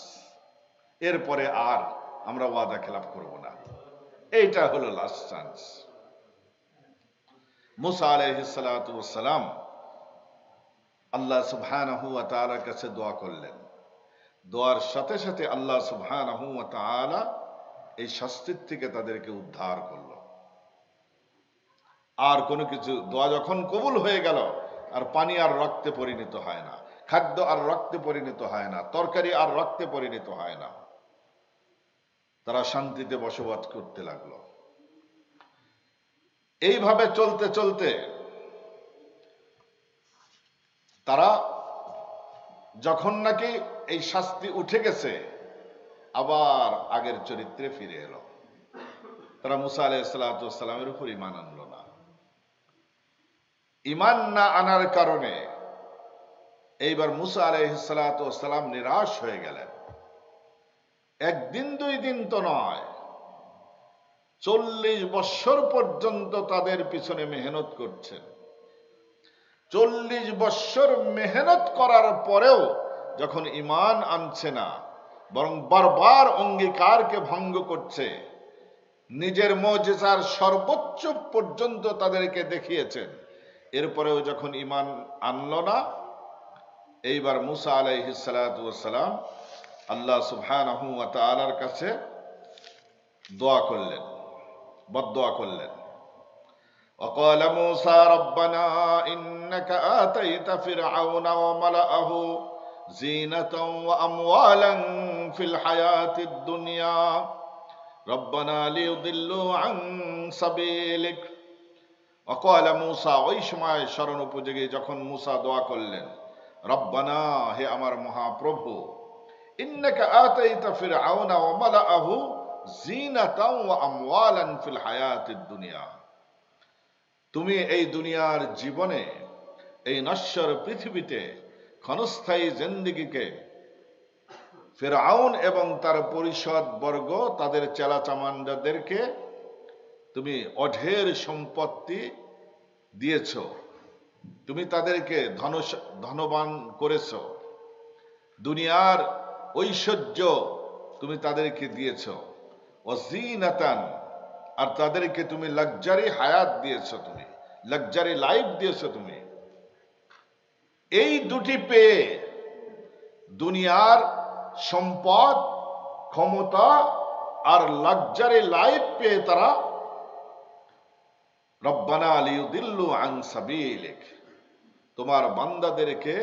S1: এরপরে আর আমরা ওয়াদা খেলাপ করব না, এইটা হলো লাস্ট চান্স। মুসা আলাইহিস সালাতু ওয়াস সালাম আল্লাহ সুবহানাহু ওয়া তাআলার কাছে দোয়া করলেন। দোয়ার সাথে সাথে আল্লাহ সুবহানাহু ওয়া তাআলা এই শাস্তির থেকে তাদেরকে উদ্ধার করল। আর কোনো কিছু, দোয়া যখন কবুল হয়ে গেল, আর পানি আর রক্তে পরিণত হয় না, খাদ্য আর রক্তে পরিণত হয় না, তরকারি আর রক্তে পরিণত হয় না। তারা শান্তিতে বসবাস করতে লাগলো। এইভাবে চলতে চলতে তারা যখন নাকি এই শাস্তি উঠে গেছে, আবার আগের চরিত্রে ফিরে এলো। তারা মুসা আলাইহিস সালাতু ওয়াস সালামের উপর ঈমান আনলো না। ঈমান না আনার কারণে এইবার মুসা আলাইহিস সালাতু ওয়াস সালাম নিরাশ হয়ে গেলেন। একদিন দুই দিন তো নয়, 40 বৎসর পর্যন্ত তাদের পিছনে মেহনত করছেন। 40 বৎসর মেহনত করার পরেও যখন ঈমান আনছে না, বরং বারবার অঙ্গীকারকে ভঙ্গ করছে, নিজের মুজিজার সর্বোচ্চ পর্যন্ত তাদেরকে দেখিয়েছেন, এরপরেও যখন ঈমান আনলো না, এইবার মুসা আলাইহিস সালাতু ওয়াস সালাম আল্লাহ সুবহানাহু ওয়া তাআলার কাছে দোয়া করলেন, বদদোয়া করলেন। وقال موسى ربنا إنك آتيت فرعون وملأه زينة وأموالا في الحياة الدنيا ربنا ليضلوا عن سبيلك وقال موسى, ওই সময় স্মরণ উপযোগী যখন মুসা দোয়া করলেন, রব্বানা, হে আমার মহাপ্রভু, ইন্নাকা আতাইতা ফিরআউনা ওয়া মালাআহু যিনাতাও ওয়া আমওয়ালান ফিল হায়াতিদ দুনিয়া, তুমি এই দুনিয়ার জীবনে, এই নশ্বর পৃথিবীতে ক্ষণস্থায়ী জিন্দেগিকে ফিরআউন এবং তার পরিষদ বর্গ, তাদের চেলা চামান্ডাদেরকে তুমি অঢের সম্পত্তি দিয়েছ, তুমি তাদেরকে ধনবান করেছ, দুনিয়ার ঐশ্বর্য তুমি তাদেরকে দিয়েছ, ওয়াজিনাতান, আর তাদেরকে তুমি লাক্সারি হায়াত দিয়েছ, তুমি লাক্সারি লাইফ দিয়েছ তুমি। এই দুটি পেয়ে, দুনিয়ার সম্পদ, ক্ষমতা আর লাক্সারি লাইফ পেয়ে তারা রব্বানা লিয়ুদিল্লু আন সাবিলিক, তোমার বান্দাদেরকে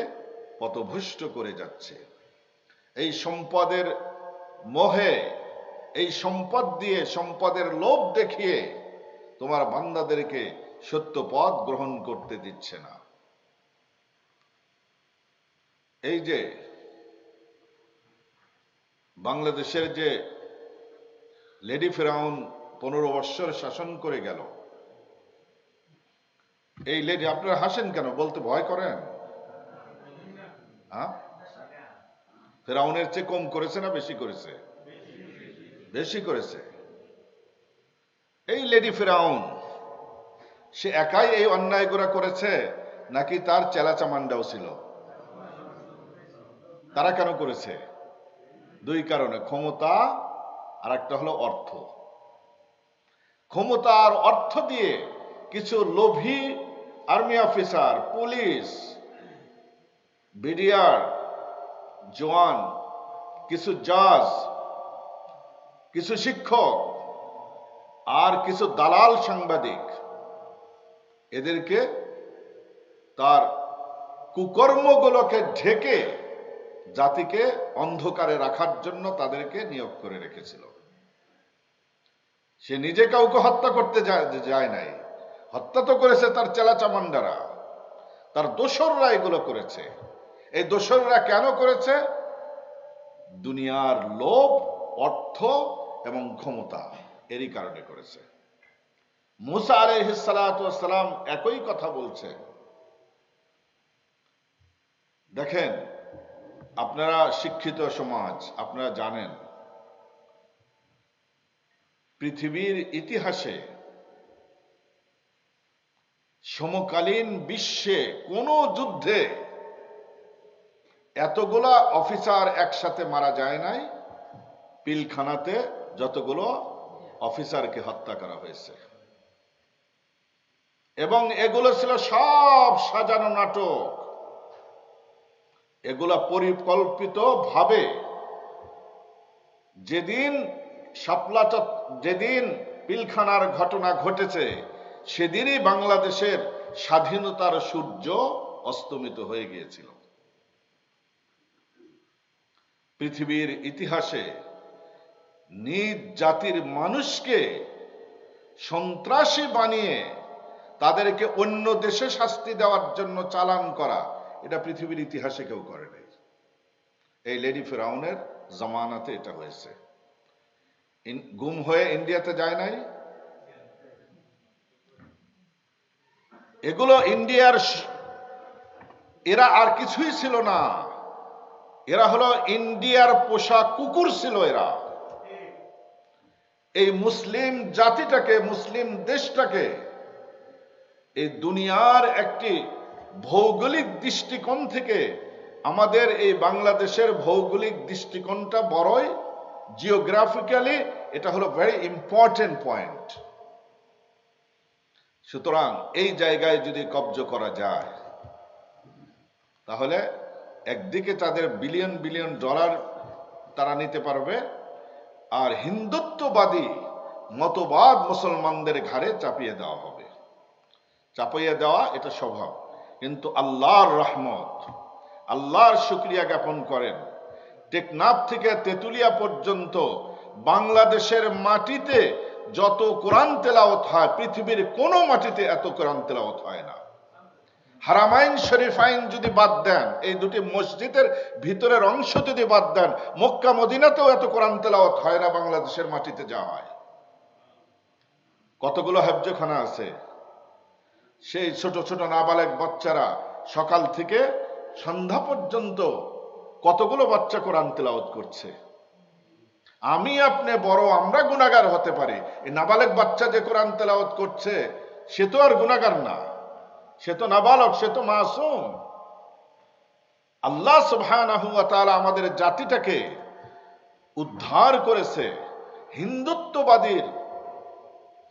S1: পথভ্রষ্ট করে যাচ্ছে। এই সম্পদের মোহে, এই সম্পদ দিয়ে, সম্পদের লোভ দেখিয়ে তোমার বান্দাদেরকে সত্য পথ গ্রহণ করতে দিচ্ছে না। এই যে বাংলাদেশের যে লেডি ফিরাউন 15 বৎসর শাসন করে গেল, এই লেডি, আপনারা হাসেন কেন? বলতে ভয় করেন? হ্যাঁ, ফিরাউনের চেয়ে কম করেছে না বেশি করেছে? বেশি করেছে। এই লেডি ফিরাউন, সে একাই এই অন্যায়গুলো করেছে নাকি তার চেলা চামান্ডাও ছিল? তারা কেন করেছে? দুই কারণে, ক্ষমতা আর একটা হলো অর্থ। ক্ষমতা আর অর্থ দিয়ে কিছু লোভী আর্মি অফিসার, পুলিশ, বিডিআর জওয়ান, কিছু জাজ, কিছু শিক্ষক আর কিছু দালাল সাংবাদিক, এদেরকে তার কুকর্মগুলোকে ঢেকে জাতিকে অন্ধকারে রাখার জন্য তাদেরকে নিয়োগ করে রেখেছিল। সে নিজে কাউকে হত্যা করতে যায় নাই, হত্যা তো করেছে তার চেলা চামান্ডারা, তার দোসররা এগুলো করেছে। এই দোসররা কেন করেছে? দুনিয়ার লোভ, অর্থ এবং ক্ষমতা, এরই কারণে করেছে। মুসা আলাইহিস সালাতু ওয়াস সালাম একই কথা বলছে। দেখেন, আপনারা শিক্ষিত সমাজ, আপনারা জানেন পৃথিবীর ইতিহাসে সমকালীন বিশ্বে কোনো যুদ্ধে এতগুলা অফিসার একসাথে মারা যায় নাই পিলখানাতে যতগুলো অফিসারকে হত্যা করা হয়েছে। এবং এগুলো ছিল সব সাজানো নাটক। এগুলা পরিকল্পিত ভাবে যেদিন পিলখানার ঘটনা ঘটেছে সেদিনই বাংলাদেশের স্বাধীনতার সূর্য অস্তমিত হয়ে গিয়েছিল। পৃথিবীর ইতিহাসে নিজ জাতির মানুষকে সন্ত্রাসী বানিয়ে তাদেরকে অন্য দেশে শাস্তি দেওয়ার জন্য চালান করা, এটা পৃথিবীর ইতিহাসে কেউ করে নাই। এই লেডি ফেরাউনের জামানাতে এটা হয়েছে। গুম হয়ে ইন্ডিয়াতে যায় নাই। এগুলো ইন্ডিয়ার, এরা আর কিছুই ছিল না, এরা হলো ইন্ডিয়ার পোষা কুকুর ছিল। এরা এই মুসলিম জাতিটাকে, মুসলিম দেশটাকে, এই দুনিয়ার একটি ভৌগোলিক দৃষ্টিকোণ থেকে আমাদের এই বাংলাদেশের ভৌগোলিক দৃষ্টিকোণটা বড়ই জিওগ্রাফিক্যালি এটা হলো ভেরি ইম্পর্টেন্ট পয়েন্ট। সুতরাং এই জায়গায় যদি কব্জ করা যায় তাহলে একদিকে তাদের বিলিয়ন বিলিয়ন ডলার তারা নিতে পারবে, আর হিন্দুত্ববাদী মতবাদ মুসলমানদের ঘাড়ে চাপিয়ে দেওয়া হবে। চাপিয়ে দেওয়া এটা স্বভাব, কিন্তু আল্লাহর রহমত, আল্লাহর শুকরিয়া জ্ঞাপন করেন, টেকনাফ থেকে তেতুলিয়া পর্যন্ত বাংলাদেশের মাটিতে যত কোরআন তেলাওয়াত হয় পৃথিবীর কোনো মাটিতে এত কোরআন তেলাওয়াত হয় না। হারামাইন শরীফাইন যদি বাদ দেন, এই দুটি মসজিদের ভিতরের অংশ যদি বাদ দেন, মক্কা মদিনাতেও এত কোরআন তেলাওয়াত হয় না বাংলাদেশের মাটিতে যা হয়। কতগুলো হেফজখানা আছে, সেই ছোট ছোট নাবালেগ বাচ্চারা সকাল থেকে সন্ধ্যা পর্যন্ত কতগুলো বাচ্চা কোরআন তেলাওয়াত করছে। আমি আপনি বড়, আমরা গুনাহগার হতে পারি, এই নাবালেগ বাচ্চা যে কোরআন তেলাওয়াত করছে সে তো আর গুনাহগার না, সে তো নাবালক, সে তো মাসুম। আল্লাহ সুবহানাহু ওয়া তাআলা আমাদের জাতিটাকে উদ্ধার করেছে হিন্দুত্ববাদীর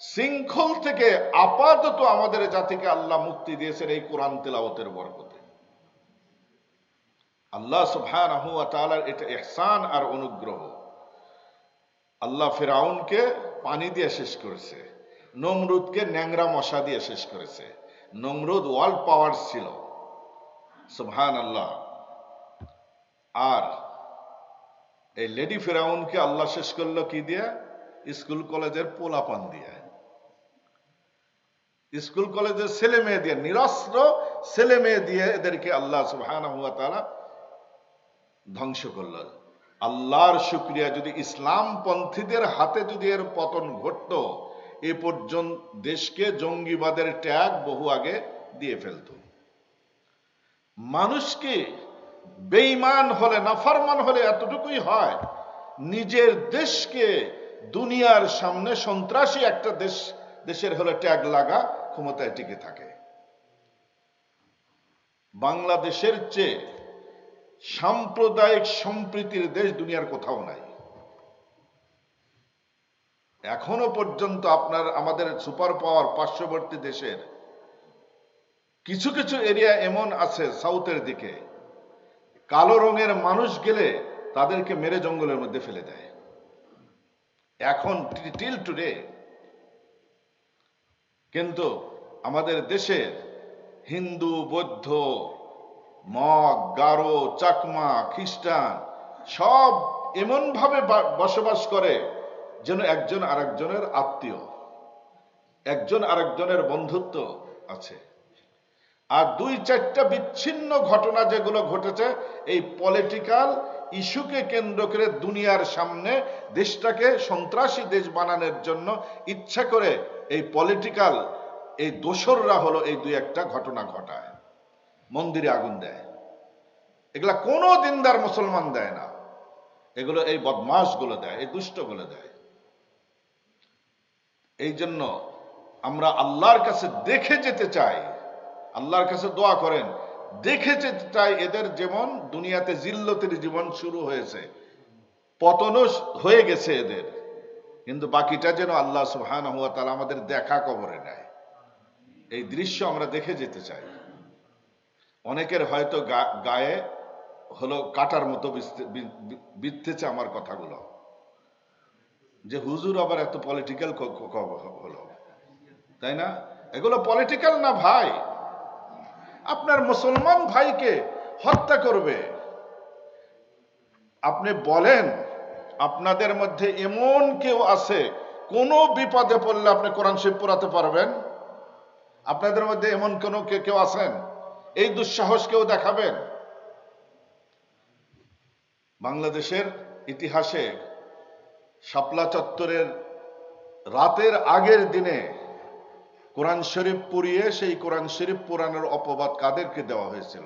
S1: শৃঙ্খল থেকে। আপাতত আমাদের জাতিকে আল্লাহ মুক্তি দিয়েছেন এই কোরআন তেলাওয়াতের বরকতে। আল্লাহ সুবহানাহু ওয়া তাআলার এটা ইহসান আর অনুগ্রহ। আল্লাহ ফিরাউনকে পানি দিয়ে শেষ করেছে, নমরুদকে ন্যাংরা মশা দিয়ে শেষ করেছে। নমরুদ ওয়ার্ল্ড পাওয়ার ছিল, সুবহানাল্লাহ। আর এই লেডি ফিরাউনকে আল্লাহ শেষ করলো কি দিয়ে? স্কুল কলেজের পোলাপান দিয়ে, স্কুল কলেজের ছেলে মেয়ে দিয়ে, নিরস্ত্র ছেলে মেয়ে দিয়ে এদেরকে আল্লাহ সুবহানাহু ওয়া তাআলা ধ্বংস করল। আল্লাহর শুকরিয়া, যদি ইসলাম পন্থীদের হাতে যদি এর পতন ঘটতো, এ পর্যন্ত দেশকে জঙ্গিবাদের ট্যাগ বহু আগে দিয়ে ফেলত। মানুষকে বেঈমান হলে, নাফরমান হলে এতটুকুই হয়, নিজের দেশকে দুনিয়ার সামনে সন্ত্রাসী একটা দেশের হলে ট্যাগ লাগা, ক্ষমতায় টিকে থাকে। বাংলাদেশের চেয়ে সাম্প্রদায়িক সম্প্রীতির দেশ দুনিয়ার কোথাও নাই। এখনো পর্যন্ত আমাদের সুপার পাওয়ার পার্শ্ববর্তী দেশের কিছু কিছু এরিয়া এমন আছে সাউথের দিকে, কালো রঙের মানুষ গেলে তাদেরকে মেরে জঙ্গলের মধ্যে ফেলে দেয়। এখন টিল টুডে। কিন্তু আমাদের দেশের হিন্দু, বৌদ্ধ, মগ, গারো, চাকমা, খ্রিস্টান সব এমন ভাবে বসবাস করে যেন একজন আরেকজনের আত্মীয়, একজন আরেকজনের বন্ধুত্ব আছে। আর দুই চারটা বিচ্ছিন্ন ঘটনা যেগুলো ঘটেছে, এই পলিটিক্যাল ইস্যুকে কেন্দ্র করে দুনিয়ার সামনে দেশটাকে সন্ত্রাসী দেশ বানানোর জন্য ইচ্ছা করে এই পলিটিক্যাল এই দোসররা হলো এই দুই একটা ঘটনা ঘটায়, মন্দিরে আগুন দেয়। এগুলা কোনো দিনদার মুসলমান দেয় না, এগুলো এই বদমাশ গুলো দেয়, এই দুষ্ট গুলো দেয়। এই জন্য আমরা আল্লাহর কাছে দেখে যেতে চাই, আল্লাহর কাছে দোয়া করেন, দেখে যেতে চাই এদের যেমন দুনিয়াতে জিল্লতের জীবন শুরু হয়েছে, পতন হয়ে গেছে এদের, কিন্তু বাকিটা যেন আল্লাহ সুবহানাহু ওয়া তাআলা আমাদের দেখা কবরে নেয়। এই দৃশ্য আমরা দেখে যেতে চাই। অনেকের হয়তো গায়ে হলো কাটার মতো বিধতেছে আমার কথাগুলো, যে হুজুর আবার এত পলিটিক্যাল হলো, তাই না? এগুলো পলিটিক্যাল না ভাই। আপনার মুসলমান ভাইকে হত্যা করবে, আপনি বলেন আপনাদের মধ্যে এমন কেউ আছে কোন বিপদে পড়লে আপনি কোরআন শরীফ পড়াতে পারবেন? আপনাদের মধ্যে এমন কোন কেউ আছেন? এই দুঃসাহস কেউ দেখাবেন? বাংলাদেশের ইতিহাসে শাপলা চত্বরের রাতের আগের দিনে কোরআন শরীফ পড়িয়ে সেই কোরআন শরীফ পুরানোর অপবাদ কাদেরকে দেওয়া হয়েছিল?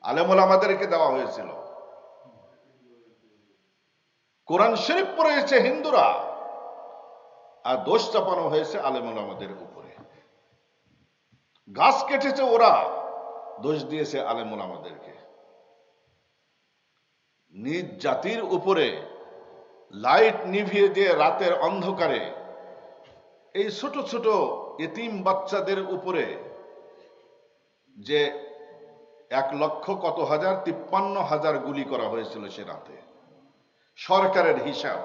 S1: আলেম ওলামাদেরকে দেওয়া হয়েছিল। কোরআন শরীফ পড়েছে হিন্দুরা, আর দোষ চাপানো হয়েছে আলেম ওলামাদের উপরে। গাছ কেটেছে ওরা, দোষ দিয়েছে আলেম ওলামাদেরকে। নিজ জাতির উপরে লাইট নিভিয়ে দিয়ে রাতের অন্ধকারে এই ছোট ছোট এতিম বাচ্চাদের উপরে যে 1,00,000 কত হাজার 53,000 গুলি করা হয়েছিল সে রাতে, সরকারের হিসাব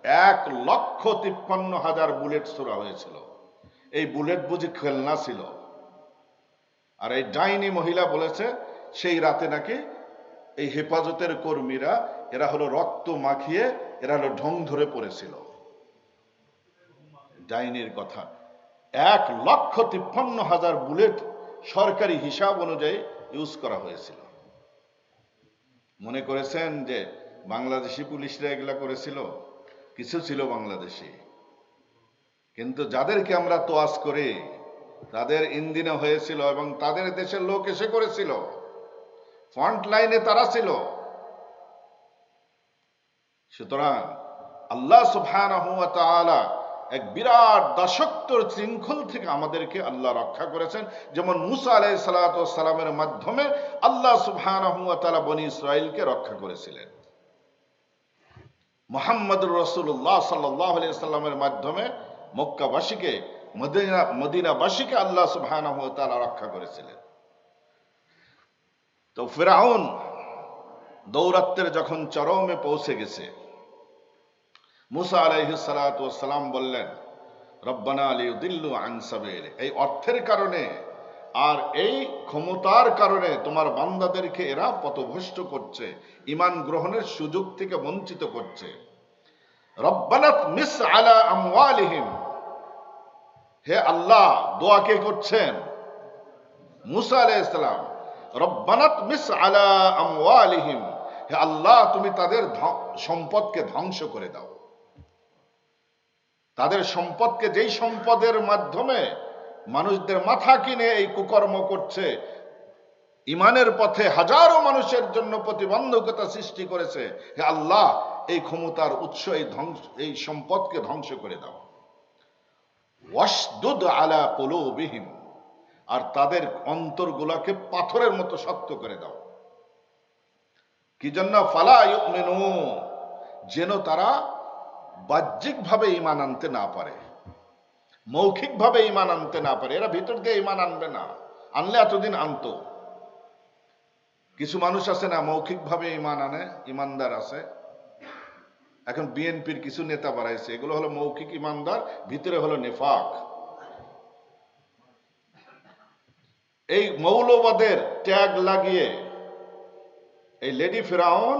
S1: 1,53,000 বুলেট ছোড়া হয়েছিল। এই বুলেট বুঝি খেলনা ছিল? আর এই ডাইনি মহিলা বলেছে সেই রাতে নাকি এই হেফাজতের কর্মীরা এরা হলো রক্ত মাখিয়ে এরা হলো ঢং ধরে পড়েছিল। ডাইনির কথা। 1,53,000 বুলেট সরকারি হিসাব অনুযায়ী ইউজ করা হয়েছিল। মনে করেছেন যে বাংলাদেশি পুলিশরা এগুলা করেছিল? কিছু ছিল বাংলাদেশি, কিন্তু যাদেরকে আমরা তোয়াজ করি তাদের ইন্দিনে হয়েছিল এবং তাদের দেশের লোক এসে করেছিল, ফ্রন্ট লাইনে তারা ছিল। সুতরাং আল্লাহ সুবহানাহু ওয়া তাআলা এক বিরাট দাসত্বর শৃঙ্খল থেকে আমাদেরকে আল্লাহ রক্ষা করেছেন। যেমন মুসা আলাইহিস সালাতু ওয়াস সালামের মাধ্যমে আল্লাহ সুবহানাহু ওয়া তাআলা বনি ইসরাইলকে রক্ষা করেছিলেন। মুহাম্মদুর রাসূলুল্লাহ সাল্লাল্লাহু আলাইহি ওয়াসাল্লামের মাধ্যমে মক্কাবাসীকে মদিনাবাসীকে আল্লাহ সুবহানাহু ওয়া তাআলা রক্ষা করেছিলেন। তো ফিরআউন দৌরাত্মের যখন চরমে পৌঁছে গেছে, মুসা আলাইহিস সালাতু ওয়াস সালাম বললেন, রব্বানা লিয়ুদিল্লু আন সাবিলি, এই অর্থের কারণে আর এই ক্ষমতার কারণে তোমার বান্দাদেরকে এরা পথভ্রষ্ট করছে, ঈমান গ্রহণের সুযোগ থেকে বঞ্চিত করছে। রব্বানা মিস আলা আমওয়ালিহিম, হে আল্লাহ, দোয়া কে করছেন? মুসা আলাইহিস সালাম। রব্বানা মিস আলা আমওয়ালিহিম, হে আল্লাহ তুমি তাদের সম্পদকে ধ্বংস করে দাও। তাদের সম্পদকে, যেই সম্পদের মাধ্যমে মানুষদের মাথা কিনে এই কুকর্ম করছে, ইমানের পথে হাজারো মানুষের জন্য প্রতিবন্ধকতা সৃষ্টি করেছে, হে আল্লাহ এই ক্ষমতার উৎস, এই সম্পদকে ধ্বংস করে দাও। ওয়াশদুদ আলা কুলুবিহিম, আর তাদের অন্তরগুলোকে পাথরের মতো শক্ত করে দাও। কি জন্য? ফালা ইউমিনু, যেন তারা বাহ্যিকভাবে ঈমান আনতে না পারে, মৌখিকভাবে ঈমান আনতে না পারে। এরা ভিতর দিয়ে ঈমান আনবে না, আনলে এতদিন আনতো। কিছু মানুষ আছে না মৌখিকভাবে ঈমান আনে, ঈমানদার আছে। এখন বিএনপির কিছু নেতা বাড়াইছে, এগুলো হলো মৌখিক ঈমানদার, ভিতরে হলো নিফাক। এই মৌলবাদের ট্যাগ লাগিয়ে এই লেডি ফিরাউন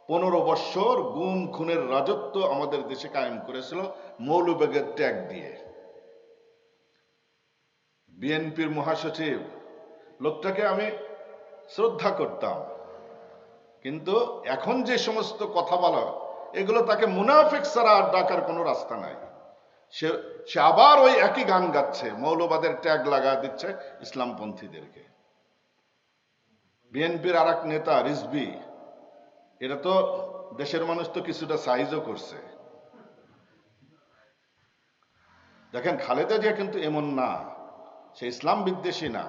S1: 15 বৎসর গুম খুনের রাজত্ব আমাদের দেশে কায়েম করেছিল মৌলবাদের ট্যাগ দিয়ে। বিএনপির মহাসচিব, লোকটাকে আমি শ্রদ্ধা করতাম, কিন্তু এখন যে সমস্ত কথা বলা, এগুলো তাকে মুনাফিক ছাড়া আর ডাকার কোনো রাস্তা নাই। সে আবার ওই একই গান গাচ্ছে, মৌলবাদের ট্যাগ লাগা দিচ্ছে ইসলামপন্থীদেরকে। বিএনপির আর এক নেতা রিজভী, এটা তো দেশের মানুষ তো কিছুটা সাইজও করছে। দেখেন খালেদা জিয়া কিন্তু এমন না, সে ইসলাম বিদ্বেষী না,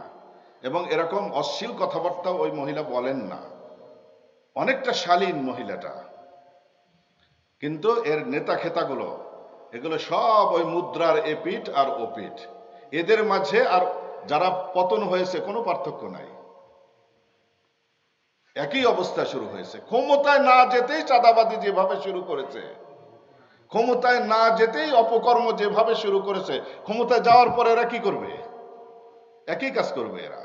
S1: এবং এরকম অশ্লীল কথাবার্তা ওই মহিলা বলেন না, অনেকটা শালীন মহিলাটা। কিন্তু এর নেতা খেতাগুলো এগুলো সব ওই মুদ্রার এপিঠ আর ওপিঠ, এদের মাঝে আর যারা পতন হয়েছে কোনো পার্থক্য নাই, একই অবস্থা শুরু হয়েছে। ক্ষমতায় না যেতেই চাঁদাবাজি যেভাবে শুরু করেছে, ক্ষমতায় না যেতেই অপকর্ম যেভাবে শুরু করেছে, ক্ষমতায় যাওয়ার পর এরা কি করবে? একই কাজ করবে এরা।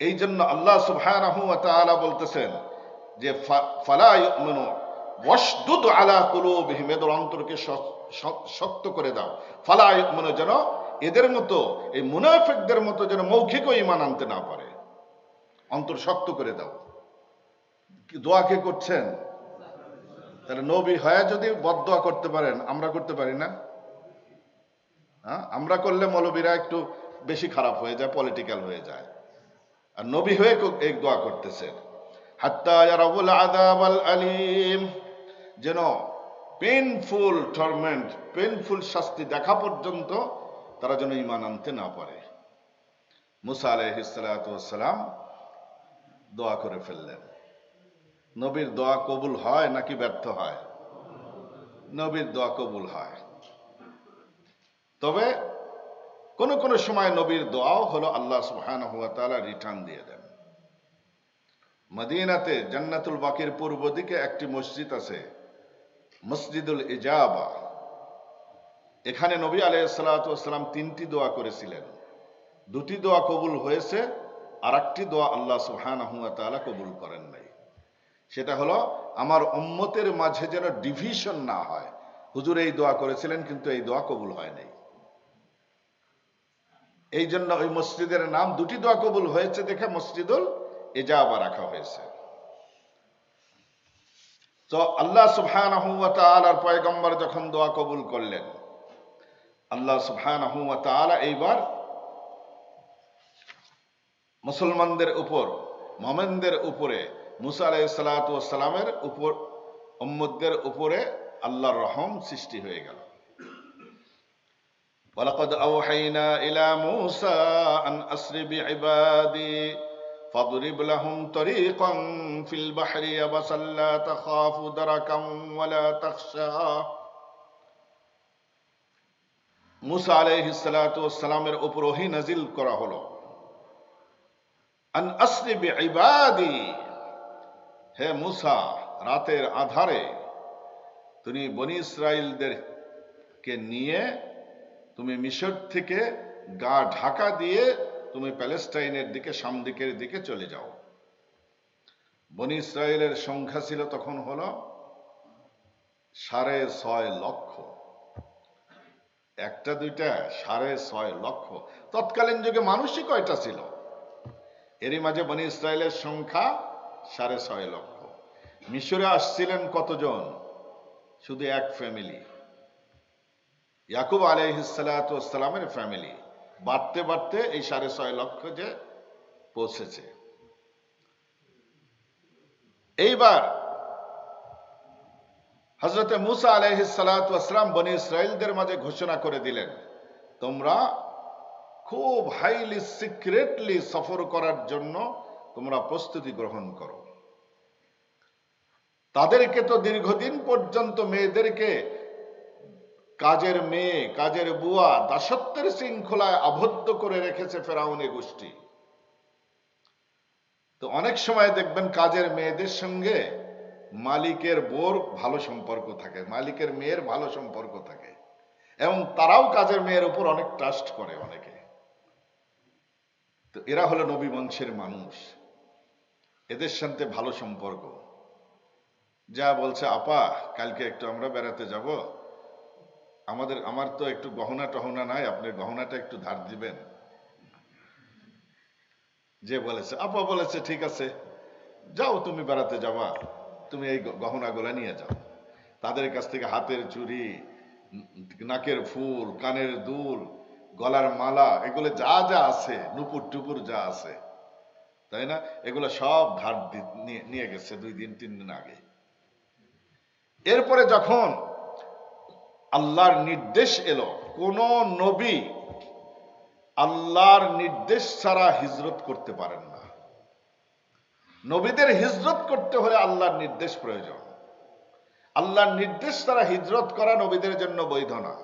S1: এই জন্য আল্লাহ সুবহানাহু ওয়া তাআলা বলতেছেন যে ফালা ইউমিনু ওয়াশদুদ আলা কুলুবিহিম, এদের অন্তরকে শক্ত করে দাও। ফালা ইউমিনু, যেন এদের মতো, এই মুনাফিকদের মতো যেন মৌখিক ঈমান আনতে না পারে, অন্তর শক্ত করে দাও। দোয়া কে করছেন? তাহলে নবী হয়ে যদি বদদোয়া করতে পারেন, আমরা করতে পারি না? হ্যাঁ, আমরা করলে মৌলবীরা একটু বেশি খারাপ হয়ে যায়, পলিটিক্যাল হয়ে যায়, আর নবী হয়ে এই দোয়া করতেছেন হাত্তা ইয়ারাউল আযাবাল আলীম, যেন পেইনফুল টর্মেন্ট, পেইনফুল শাস্তি দেখা পর্যন্ত তারা যেন ঈমান আনতে না পারে। মুসা আলাইহিস সালাতু ওয়াস সালাম দোয়া করে ফেললেন। নবীর দোয়া কবুল হয় নাকি ব্যর্থ হয়? নবীর দোয়া কবুল হয়, তবে কোন কোন সময় নবীর দোয়াও হলো আল্লাহ সুবহানাহু ওয়া তাআলা রিটার্ন দিয়ে দেন। মদিনাতে জান্নাতুল বাকির পূর্ব দিকে একটি মসজিদ আছে, মসজিদুল ইজাবা। এখানে নবী আলাইহিস সালাতু ওয়াস সালাম 3টি দোয়া করেছিলেন, 2টি দোয়া কবুল হয়েছে, আর একটি দোয়া আল্লাহ সুবহানাহু ওয়া তাআলা কবুল করেন নাই। সেটা হলো আমার উম্মতের মাঝে যেন ডিভিশন না হয়। হুজুর এই দোয়া করেছিলেন কিন্তু এই দোয়া কবুল হয় নাই, এই জন্য ওই মসজিদের নাম 2টি দোয়া কবুল হয়েছে দেখে মসজিদুল ইজাবা রাখা হয়েছে। তো আল্লাহ সুবহানাহু ওয়া তাআলার পয়গম্বর যখন দোয়া কবুল করলেন, আল্লাহ সুবহানাহু ওয়া তাআলা এইবার মুসলমানদের উপর, মুমিনদের উপরে, মুসা আলাইহিস সালাতু ওয়াস সালামের উপর, উম্মতদের উপরে আল্লাহর রহম সৃষ্টি হয়ে গেল। ওয়ালাকাদ আওহাইনা ইলা মূসা আন আসরি বিইবাদি ফাদরিব লাহুম তরিকান ফিল বাহরি ইয়াবাসান লা তাখাফু দারাকান ওয়া লা তাখশা। মুসা আলাইহিস সালাতু ওয়াস সালামের উপর ওহী নাজিল করা হলো, আন আসরি বিইবাদি, হে মুসা, রাতের আধারে তুমি বনি ইসরাইলদেরকে নিয়ে তুমি মিশর থেকে গা ঢাকা দিয়ে তুমি প্যালেস্টাইনের দিকে, শাম দিকের দিকে চলে যাও। বনি ইসরাইলের সংখ্যা ছিল তখন হলো 6.5 লক্ষ, একটা দুইটা 6.5 লক্ষ। তৎকালীন যুগে মানুষই কয়টা ছিল? এরই মাঝে বনি ইসরাইলের সংখ্যা 6.5 লক্ষ। মিশরে আসছিলেন কতজন? শুধু এক ফ্যামিলি, ইয়াকুব আলাইহিস সালাতু ওয়াস সালামের ফ্যামিলি। বাড়তে বাড়তে এই 6.5 লক্ষ যে পৌঁছেছে। এইবার হযরতে মুসা আলাইহিস সালাতু ওয়াস সালাম বনি ইসরাইলদের মাঝে ঘোষণা করে দিলেন, তোমরা খুব হাইলি সিক্রেটলি সফর করার জন্য তোমরা প্রস্তুতি গ্রহণ করো। তাদেরকে তো দীর্ঘদিন পর্যন্ত মেয়েদেরকে, কাজের মেয়ে, কাজের বুয়া, দাসত্বের শৃঙ্খলায় আবদ্ধ করে রেখেছে ফেরাউনে গোষ্ঠী। তো অনেক সময় দেখবেন কাজের মেয়েদের সঙ্গে মালিকের বোর ভালো সম্পর্ক থাকে, মালিকের মেয়ের ভালো সম্পর্ক থাকে, এবং তারাও কাজের মেয়ের উপর অনেক ট্রাস্ট করে অনেকে। তো এরা হলো নবী বংশের মানুষ, এদের সাথে ভালো সম্পর্ক। যা বলছে, আপা কালকে একটু আমরা বেড়াতে যাব, আমার তো একটু গহনা টহনা নাই, আপনি গহনাটা একটু ধার দিবেন। যে বলেছে, আপা বলেছে ঠিক আছে, যাও তুমি বেড়াতে যাবা, তুমি এই গহনাগুলা নিয়ে যাও। তাদের কাছ থেকে হাতের চুড়ি, নাকের ফুল, কানের দুল, গলার মালা, এগুলো যা যা আছে, নুপুর টুপুর যা আছে, তাই না, এগুলো সব ধার নিয়ে গেছে 2 দিন 3 দিন আগে। এরপরে যখন আল্লাহর নির্দেশ এলো, কোন নবী আল্লাহর নির্দেশ ছাড়া হিজরত করতে পারেন না। নবীদের হিজরত করতে হলে আল্লাহর নির্দেশ প্রয়োজন। আল্লাহর নির্দেশ ছাড়া হিজরত করা নবীদের জন্য বৈধ না।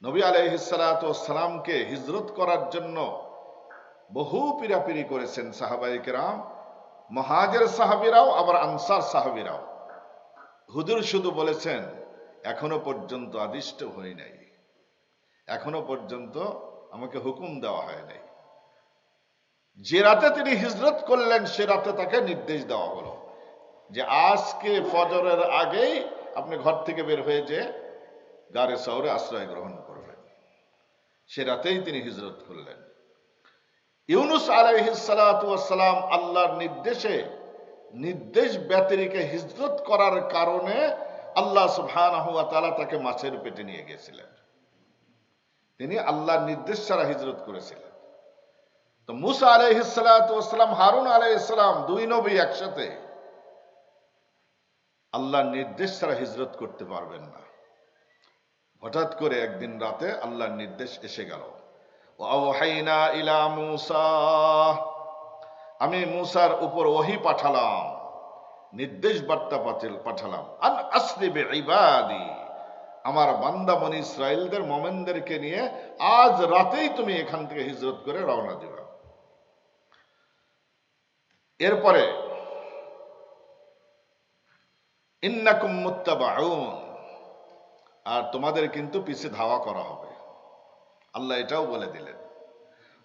S1: নবী আলাইহিসসালামকে হিজরত করার জন্য বহু পীড়াপিড়ি করেছেন সাহাবায়ে কেরাম, মুহাজির সাহাবীরাও, আবার আনসার সাহাবীরাও। হুজুর শুধু বলেছেন এখনো পর্যন্ত আদিষ্ট হই নাই, এখনো পর্যন্ত আমাকে হুকুম দেওয়া হয় নাই। যে রাতে তিনি হিজরত করলেন সে রাতে তাকে নির্দেশ দেওয়া হলো যে আজকে ফজরের আগেই আপনি ঘর থেকে বের হয়ে যে গারে সওরে আশ্রয় গ্রহণ করবেন। সে রাতেই তিনি হিজরত করলেন। ইউনুস আলাইহিস সালাতু ওয়াস সালাম আল্লাহর নির্দেশে নির্দেশ ব্যতিরেকে হিজরত করার কারণে আল্লাহ সুবহানাহু ওয়া তাআলা তাকে মাছের পেটে নিয়ে গিয়েছিলেন। তিনি আল্লাহর নির্দেশ ছাড়া হিজরত করেছিলেন। তো মুসা আলাইহিস সালাতু ওয়াস সালাম, হারুন আলাইহিস সালাম, দুই নবী একসাথে আল্লাহর নির্দেশ ছাড়া হিজরত করতে পারবেন না। হঠাৎ করে একদিন রাতে আল্লাহর নির্দেশ এসে গেল, ওয়াওহাইনা ইলা মূসা, আমি মূসার উপর ওহী পাঠালাম, নির্দেশ বার্তা পাঠালাম, আন আসরি বিইবাদি, আমার বান্দা বনী ইসরাইলদের, মোমেনদেরকে নিয়ে আজ রাতেই তুমি এখান থেকে হিজরত করে রওনা দিবা। এরপরে ইন্নাকুম মুত্তাবাউন, আর তোমাদের কিন্তু পিছে ধাওয়া করা হবে। আল্লাহ এটাও বলে দিলেন,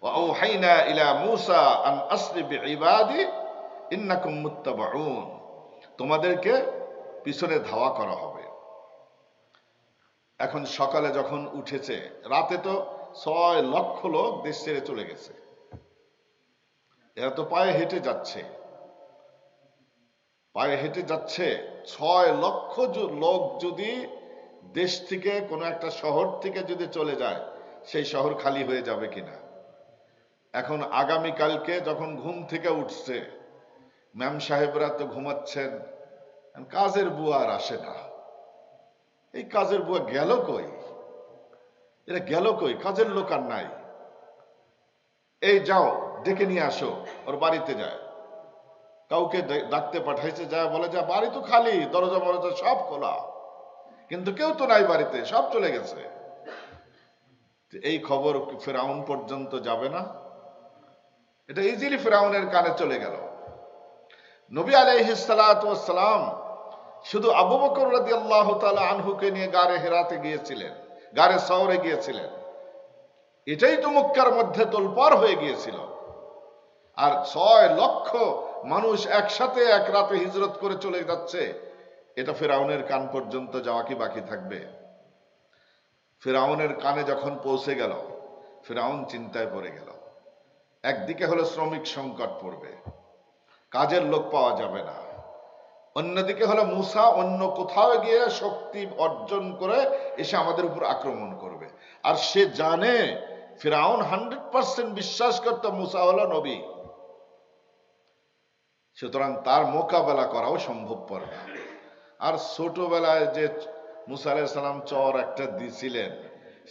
S1: ওয়াওহাইনা ইলা মূসা আন আসরি বিইবাদি ইন্নাকুম মুত্তাবাউন, তোমাদেরকে পিছনে ধাওয়া করা হবে। এখন সকালে যখন উঠেছে, রাতে তো 6 লক্ষ লোক দেশ ছেড়ে চলে গেছে, এরা তো পায়ে হেঁটে যাচ্ছে, পায়ে হেঁটে যাচ্ছে। 6 লক্ষ লোক যদি দেশ থেকে কোনো একটা শহর থেকে যদি চলে যায়, সেই শহর খালি হয়ে যাবে কিনা। এখন আগামীকালকে যখন ঘুম থেকে উঠছে, ম্যাম সাহেবরা তো ঘুমাচ্ছেন, কাজের বুয়া আর আসে না। এই কাজের বুয়া গেল কই, এরা গেল কই, কাজের লোক আর নাই। এই যাও ডেকে নিয়ে আসো, ওর বাড়িতে যায়। কাউকে ডাকতে পাঠাইছে, যায় বলে যা বাড়ি তো খালি, দরজা মরজা সব খোলা, কিন্তু কেউ তো নাই বাড়িতে, সব চলে গেছে। এই খবর ফেরাউন পর্যন্ত যাবে না? এটা ইজিলি ফেরাউনের কানে চলে গেল। নবী আলাইহিস সালাতু ওয়াস সালাম শুধু আবু বকর রাদিয়াল্লাহু তাআলা আনহুকে নিয়ে গারে হেরাতে গিয়েছিলেন, গারে সওরে গিয়েছিলেন। এটাই তো মক্কার মধ্যে তোলপাড় হয়ে গিয়েছিল। আর 6 লক্ষ মানুষ একসাথে এক রাতে হিজরত করে চলে যাচ্ছে, এটা ফেরাউনের কান পর্যন্ত যাওয়া কি বাকি থাকবে? ফেরাউনের কানে যখন পৌঁছে গেল, ফেরাউন চিন্তায় পড়ে গেল। একদিকে হলো শ্রমিক সংকট পড়বে, কাজের লোক পাওয়া যাবে না। অন্যদিকে হলো মূসা অন্য কোথাও গিয়ে শক্তি অর্জন করে এসে আমাদের উপর আক্রমণ করবে। আর সে জানে, ফিরাউন 100% বিশ্বাস করত মূসা হলো নবী, সুতরাং তার মোকাবেলা করাও সম্ভবপর না। আর ছোটবেলায় যে মূসা আলাইহিস সালাম চর একটা দিছিলেন,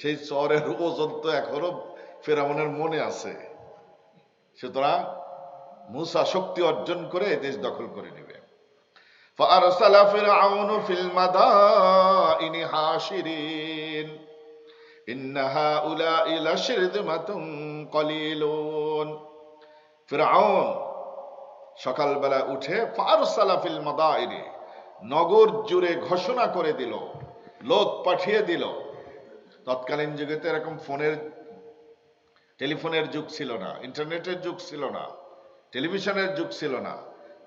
S1: সেই চরের ওজন তো এখনো ফিরাউনের মনে আছে। সুতরাং মূসা শক্তি অর্জন করে এই দেশ দখল করে নেবে। فأرسل فرعون في المدائن حاشرين إن هؤلاء لشرذمة قليلون। ফিরআউন সকালবেলা উঠে ফারসালা ফিল মাদাইনি, নগর জুড়ে ঘোষণা করে দিল, লোক পাঠিয়ে দিল। তৎকালীন যুগে তো এরকম টেলিফোনের যুগ ছিল না, ইন্টারনেটের যুগ ছিল না, টেলিভিশনের যুগ ছিল না।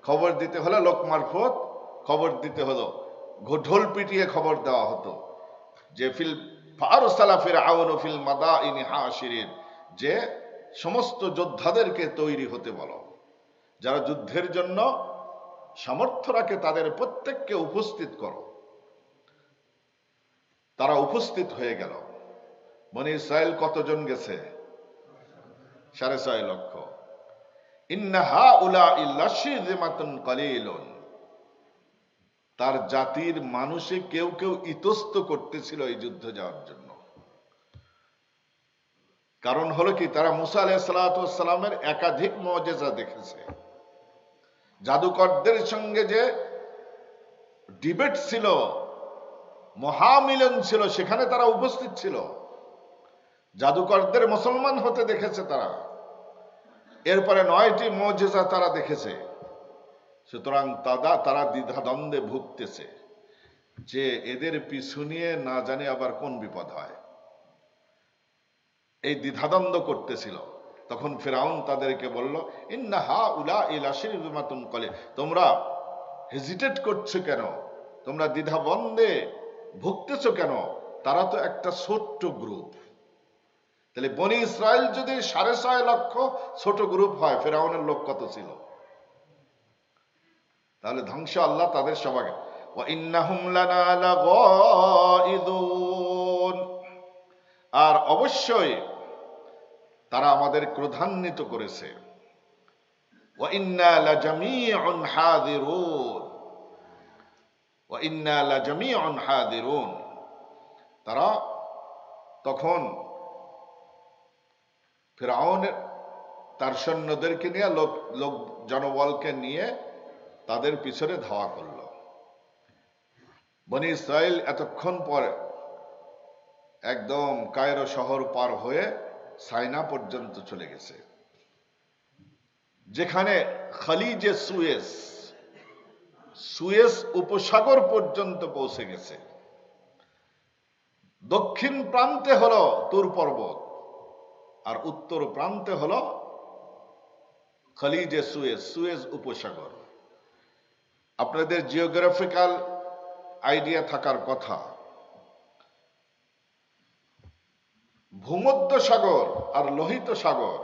S1: খবর দিতে হলে লোক মারফত খবর দিতে হলো, ঢোল পিটিয়ে খবর দেওয়া হতো যে ফারসালা ফিরআউন ফিল মাদাইনি হাশিরিন, যে সমস্ত যোদ্ধাদেরকে তৈরি হতে বলো, যারা যুদ্ধের জন্য সামর্থ্য রাখে তাদের প্রত্যেককে উপস্থিত করো। তারা উপস্থিত হয়ে গেল। বনী ইসরাইল কতজন গেছে? 6.5 লক্ষ। ইন্না হাউলাই লাশিযমাতুন কালিলুন, তার জাতির মানুষে কেউ কেউ ইতস্ত করতেছিল এই যুদ্ধে যাওয়ার জন্য। কারণ হলো কি, তারা মুসা আলাইহিসসালামের একাধিক মুআজিজা দেখেছে। জাদুকরদের সঙ্গে যে ডিবেট ছিল, মহামিলন ছিল, সেখানে তারা উপস্থিত ছিল। জাদুকরদের মুসলমান হতে দেখেছে তারা। এরপরে 9টি মুআজিজা তারা দেখেছে। সুতরাং তারা দ্বিধাদ্বন্দ্বে ভুগতেছে যে এদের পিছু নিয়ে না জানি আবার কোন বিপদ হয়, এই দ্বিধাদ্বন্দ্ব করতেছিল। তখন ফিরআউন তাদেরকে বলল, ইন্না হাউলাঈ লাশিরযুমাতুন কলিল, তোমরা হেজিটেট করছো কেন, তোমরা দ্বিধাদ্বন্দ্বে ভুগতেছো কেন? তারা তো একটা ছোট্ট গ্রুপ। তাহলে বনি ইসরাইল যদি 6.5 লক্ষ ছোট গ্রুপ হয়, ফিরআউনের লোক কত ছিল? তাহলে ধ্বংস আল্লাহ তাদের সবাইকে। ওয়া ইন্নাহুম লানা লাগাইদুন, আর অবশ্যই তারা আমাদের ক্রোধান্বিত করেছে। ওয়া ইন্না লাজামিউন হাযিরুন, ওয়া ইন্না লাজামিউন হাযিরুন। তারা তখন ফিরআউন তার সৈন্যদেরকে নিয়ে লোক জনবলকে নিয়ে তাদের পিছনে ধাওয়া করল। বনি ইসরাইল এতক্ষণ পরে একদম কায়রো শহর পার হয়ে সাইনা পর্যন্ত চলে গেছে, যেখানে খালিজে সুয়েজ উপসাগর পর্যন্ত পৌঁছে গেছে। দক্ষিণ প্রান্তে হলো তুর পর্বত, আর উত্তর প্রান্তে হলো খালিজে সুয়েজ উপসাগর। আপনাদের জিওগ্রাফিক্যাল আইডিয়া থাকার কথা, ভূমধ্য সাগর আর লোহিত সাগর,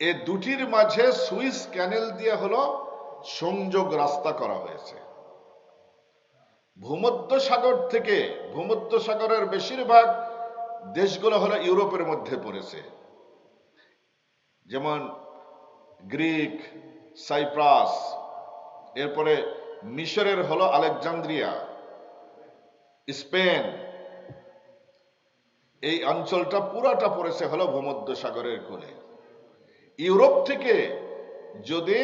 S1: এ দুটির মাঝে সুইস ক্যানেল দিয়ে হলো সংযোগ রাস্তা করা হয়েছে। ভূমধ্য সাগর থেকে, ভূমধ্য সাগরের বেশিরভাগ দেশগুলো হলো ইউরোপের মধ্যে পড়েছে, যেমন গ্রিক, সাইপ্রাস, এরপরে মিশরের হলো আলেকজান্দ্রিয়া, স্পেন, এই অঞ্চলটা পুরাটা পড়েছে হলো ভূমধ্য সাগরের কোলে। ইউরোপ থেকে যদি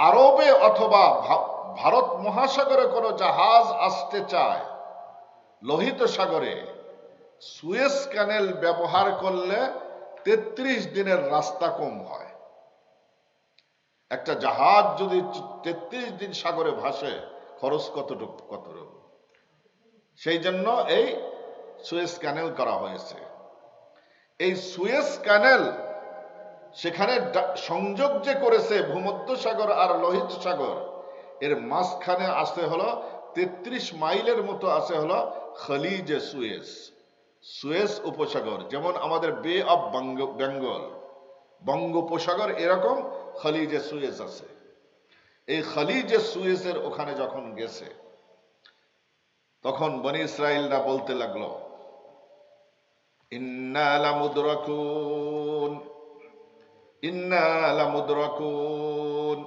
S1: আরবে অথবা ভারত মহাসাগরে কোনো জাহাজ আসতে চায়, লোহিত সাগরে সুয়েজ ক্যানেল ব্যবহার করলে 33 দিনের রাস্তা কম হয়। একটা জাহাজ যদি 33 দিন সাগরে ভাসে, খরচ কতটুকু। সেই জন্য এই সুয়েজ ক্যানেল করা হয়েছে। এই সুয়েজ ক্যানেল সেখানে সংযোগ যে করেছে ভূমধ্য সাগর আর লোহিত সাগর, এর মাঝখানে আছে হলো 33 মাইলের মতো আছে হলো খালিজে সুয়েজ উপসাগর। যেমন আমাদের বে অফ বেঙ্গল, বঙ্গোপসাগর, এরকম খালিজে সুয়েজ আছে। এই খালিজে সুয়েজের ওখানে যখন গেছে, তখন বনি ইসরাইলরা বলতে লাগলো, ইন্না লামুদরাকুন, ইন্না লামুদরাকুন,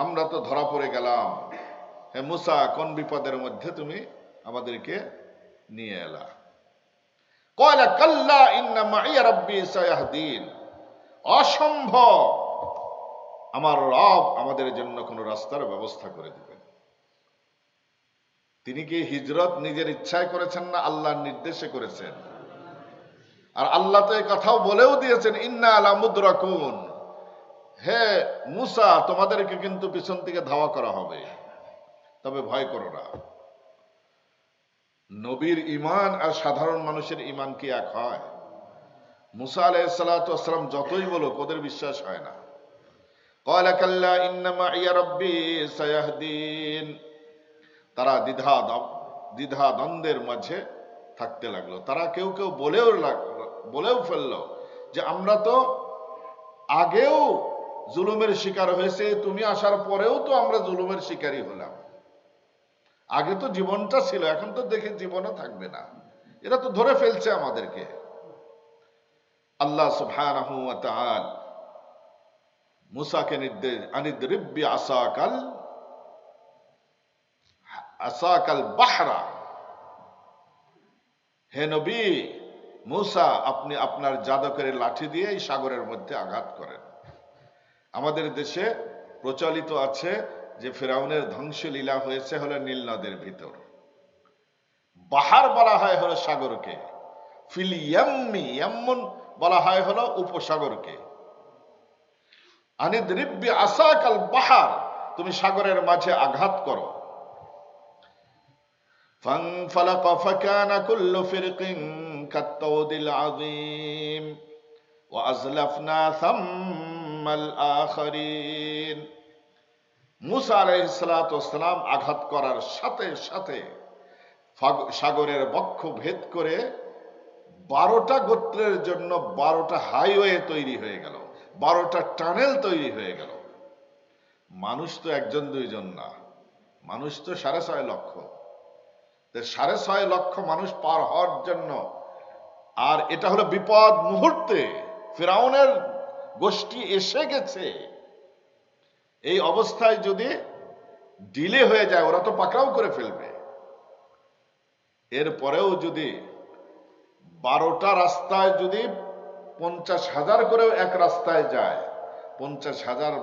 S1: আমরা তো ধরা পড়ে গেলাম। হে মুসা, কোন বিপদের মধ্যে তুমি আমাদেরকে নিয়ে এলা? ক্বালা কাল্লা ইন্না মাইয়া রাব্বি সায়াহদিন, অসম্ভব, আমার রব আমাদের জন্য কোন রাস্তার ব্যবস্থা করে দিবেন। তিনি কি হিজরত নিজের ইচ্ছায় করেছেন না আল্লাহর নির্দেশে করেছেন? আর আল্লাহ তো এই কথাও বলেও দিয়েছেন, ইন্না লামুদরাকুন, হে মুসা, তোমাদেরকে কিন্তু পিছন থেকে ধাওয়া করা হবে, তবে ভয় করো না। নবীর ঈমান আর সাধারণ মানুষের ঈমান কি এক হয়? মুসা আলাইহিস সালাতু ওয়াস সালাম যতই বলুক, ওদের বিশ্বাস হয় না। ক্বালা কাল্লা ইন্না মাইয়া রাব্বি সায়াহদিন, তারা দ্বিধা দ্বন্দ্বের মাঝে থাকতে লাগলো। তারা কেউ বলেও ফেললো যে আমরা তো আগেও জুলুমের শিকার হয়েছে, তুমি আসার পরেও তো আমরা জুলুমের শিকারই হলাম। আগে তো জীবনটা ছিল, এখন তো দেখে জীবনও থাকবে না। এরা তো ধরে ফেলছে আমাদেরকে। আল্লাহ সুবহানাহু ওয়া তাআলা মুসাকে নির্দেশ, আনিদরিব বিআসাকাল আসাকাল বাহরা, হে নবী মূসা, আপনি আপনার জাদুকরের লাঠি দিয়ে এই সাগরের মধ্যে আঘাত করেন। আমাদের দেশে প্রচলিত আছে যে ফিরাউনের ধ্বংসলীলা হয়েছে হলো নীল নদের ভিতর। বাহার বলা হয় হলো সাগরকে, ফিল ইয়াম্মি, ইয়াম্মুন বলা হয় হলো উপসাগরকে। আনিদরিব বিআসাকাল বাহার, তুমি সাগরের মাঝে আঘাত করো। فانفلق فكان كل فرق كالطود العظيم وأزلفنا ثم الآخرين। মুসা আলাইহিস সালাতু ওয়াস সালাম আঘাত করার সাথে সাথে সাগরের বক্ষ ভেদ করে 12টা গোত্রের জন্য 12টা হাইওয়ে তৈরি হয়ে গেল, 12টা টানেল তৈরি হয়ে গেল। মানুষ তো একজন দুইজন না, মানুষ তো 6.5 লক্ষ। 6.5 লক্ষ মানুষ পার হওয়ার জন্য, আর এটা হলো বিপদ মুহূর্তে, ফিরাউনের গোষ্ঠী এসে গেছে। এই অবস্থায় যদি ডিলে হয়ে যায়, ওরা তো পাকড়াও করে ফেলবে। এরপরেও যদি 12টা রাস্তায় যদি 50,000 করেও এক রাস্তায় যায়, 50,000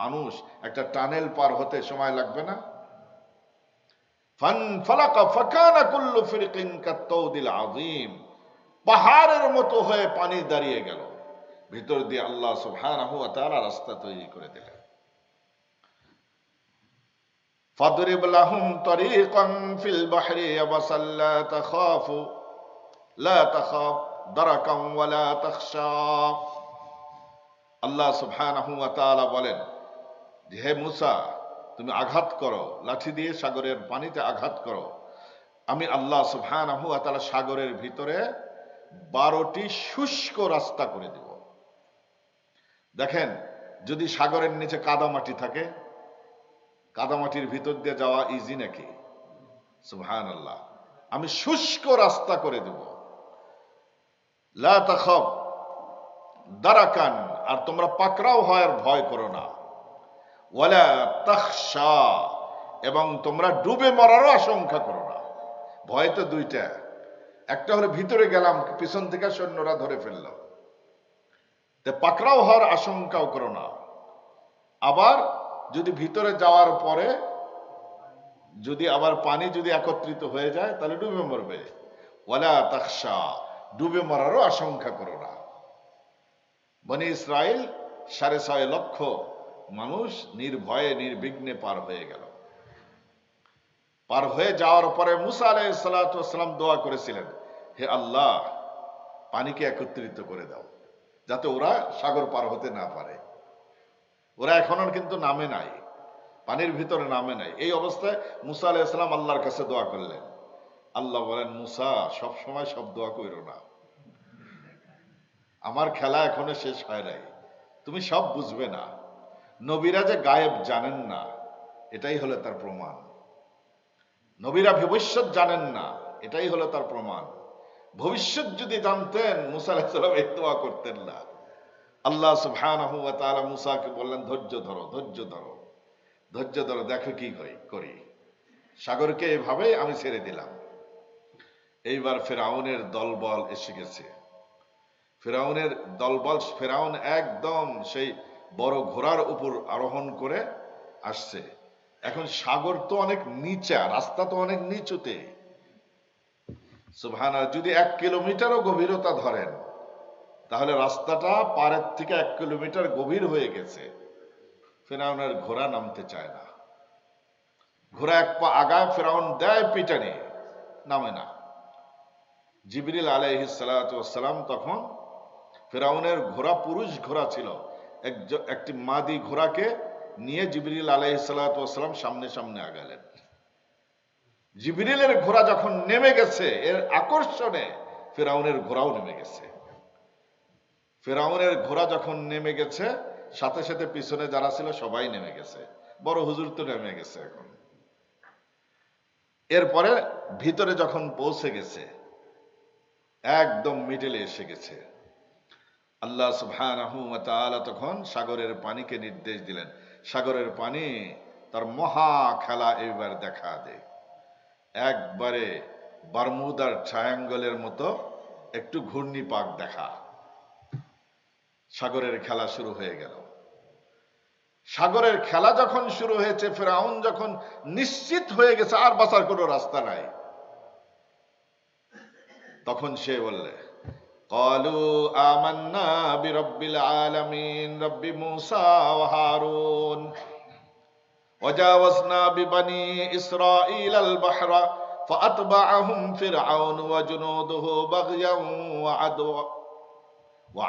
S1: মানুষ একটা টানেল পার হতে সময় লাগবে না? ফানফালাকা ফাকানা কুল্লু ফিরকিন কাত্তাউদিল আযীম, পাহাড়ের মতো হয়ে পানি দাঁড়িয়ে গেল। ভিতর দিয়ে আল্লাহ সুবহানাহু ওয়া তাআলা রাস্তা তৈরি করে দিলেন। ফাদরিব লাহুম তরিকান ফিল বাহরি ইয়াবাসাল লা তাখাফ দারাকাম ওয়া লা তাখশা। আল্লাহ সুবহানাহু ওয়া তাআলা বলেন যে হে মুসা, তুমি আঘাত করো, লাঠি দিয়ে সাগরের পানিতে আঘাত করো। আমি আল্লাহ সুবহানাহু ওয়া তাআলা সাগরের ভিতরে 12টি শুষ্ক রাস্তা করে দেব। দেখেন, যদি সাগরের নিচে কাদামাটি থাকে, কাদামাটির ভিতর দিয়ে যাওয়া ইজি নাকি? সুবহানাল্লাহ। আমি শুষ্ক রাস্তা করে দেব। লা তাখাফ দারাকান, আর তোমরা পাকড়াও হওয়ার ভয় করো না। ওয়ালা তাখশা, এবং তোমরা ডুবে মরারও আশঙ্কা করো না। ভয় তো দুইটা, একটা হলো ভিতরে গেলাম, পিছন থেকে সৈন্যরা ধরে ফেলল, পাকড়াও হওয়ার আশঙ্কাও করো না। আবার যদি ভিতরে যাওয়ার পরে যদি আবার পানি যদি একত্রিত হয়ে যায়, তাহলে ডুবে মরবে। ওয়ালা তাখশা, ডুবে মরারও আশঙ্কা করো না। বনি ইসরাইল 6.5 লক্ষ মানুষ নির্ভয়ে নির্বিঘ্নে পার হয়ে গেল। পার হয়ে যাওয়ার পরে মুসা আলাইহিস সালাতু ওয়াস সালাম দোয়া করেছিলেন, হে আল্লাহ, পানিকে একত্রিত করে দাও যাতে ওরা সাগর পার হতে না পারে। ওরা এখনো কিন্তু নামে নাই, পানির ভিতরে নামে নাই। এই অবস্থায় মুসা আলাইহিস সালাম আল্লাহর কাছে দোয়া করলেন। আল্লাহ বলেন, মুসা, সব সময় সব দোয়া কইরো না, আমার খেলা এখনো শেষ হয় নাই, তুমি সব বুঝবে না। নবীরা যে গায়েব জানেন না, এটাই হলো তার প্রমাণ। নবীরা ভবিষ্যৎ জানেন না, এটাই হলো তার প্রমাণ। ভবিষ্যৎ যদি জানতেন, মুসা আলাইহিস সালাম এই দোয়া করতেন না। আল্লাহ সুবহানাহু ওয়া তাআলা মুসাকে বললেন, ধৈর্য ধরো, ধৈর্য ধরো, ধৈর্য ধরো, দেখো কি করি। সাগরকে এভাবেই আমি ছেড়ে দিলাম। এইবার ফেরাউনের দলবল এসে গেছে। ফেরাউনের দলবল, ফেরাউন একদম সেই বড় ঘোড়ার উপর আরোহণ করে আসছে। এখন সাগর তো অনেক নিচা, রাস্তা তো অনেক নিচুতে। সুবহানাল্লাহ, যদি 1 কিলোমিটারও গভীরতা ধরেন, তাহলে রাস্তাটা পাড়ের থেকে 1 কিলোমিটার গভীর হয়ে গেছে। ফেরাউনের ঘোড়া নামতে চায় না। ঘোড়া এক পা আগায়, ফেরাউন দেয় পিটানি, নামে না। জিবরিল আলাইহিস সালাতু ওয়াস সালাম তখন, ফেরাউনের ঘোড়া পুরুষ ঘোড়া ছিল, একটি মাদি ঘোড়াকে নিয়ে জিবরিল আলাইহিস সালাতু ওয়াস সালাম সামনে সামনে আগালেন। জিবরিলের ঘোড়া যখন নেমে গেছে, এর আকর্ষণে ফেরাউনের ঘোড়াও নেমে গেছে। ফেরাউনের ঘোড়া যখন নেমে গেছে, সাথে সাথে পিছনে যারা ছিল সবাই নেমে গেছে। বড় হুজুর তো নেমে গেছে। এখন এরপরে ভিতরে যখন পৌঁছে গেছে, একদম মিডলে এসে গেছে, আল্লাহ সুবহানাহু ওয়া তাআলা তখন সাগরের পানিকে নির্দেশ দিলেন, সাগরের পানি তার মহা খেলা এবার দেখা দে। একবারে বারমুদার ট্রায়াঙ্গলের মতো একটু ঘূর্ণিপাক দেখা। সাগরের খেলা শুরু হয়ে গেল। সাগরের খেলা যখন শুরু হয়েছে, ফেরাউন যখন নিশ্চিত হয়ে গেছে আর বাঁচার কোনো রাস্তা নাই, তখন সে বললে, ক্বালু আমান্না বিরাব্বিল আলামিন রব্বি মূসা ওয়া হারুন ওয়াজাওয়াজনা বিবানি ইসরাঈলাল বাহরা ফাআতবাআহুম ফিরআউন ওয়া জুনুদুহু বাগয়ান ওয়া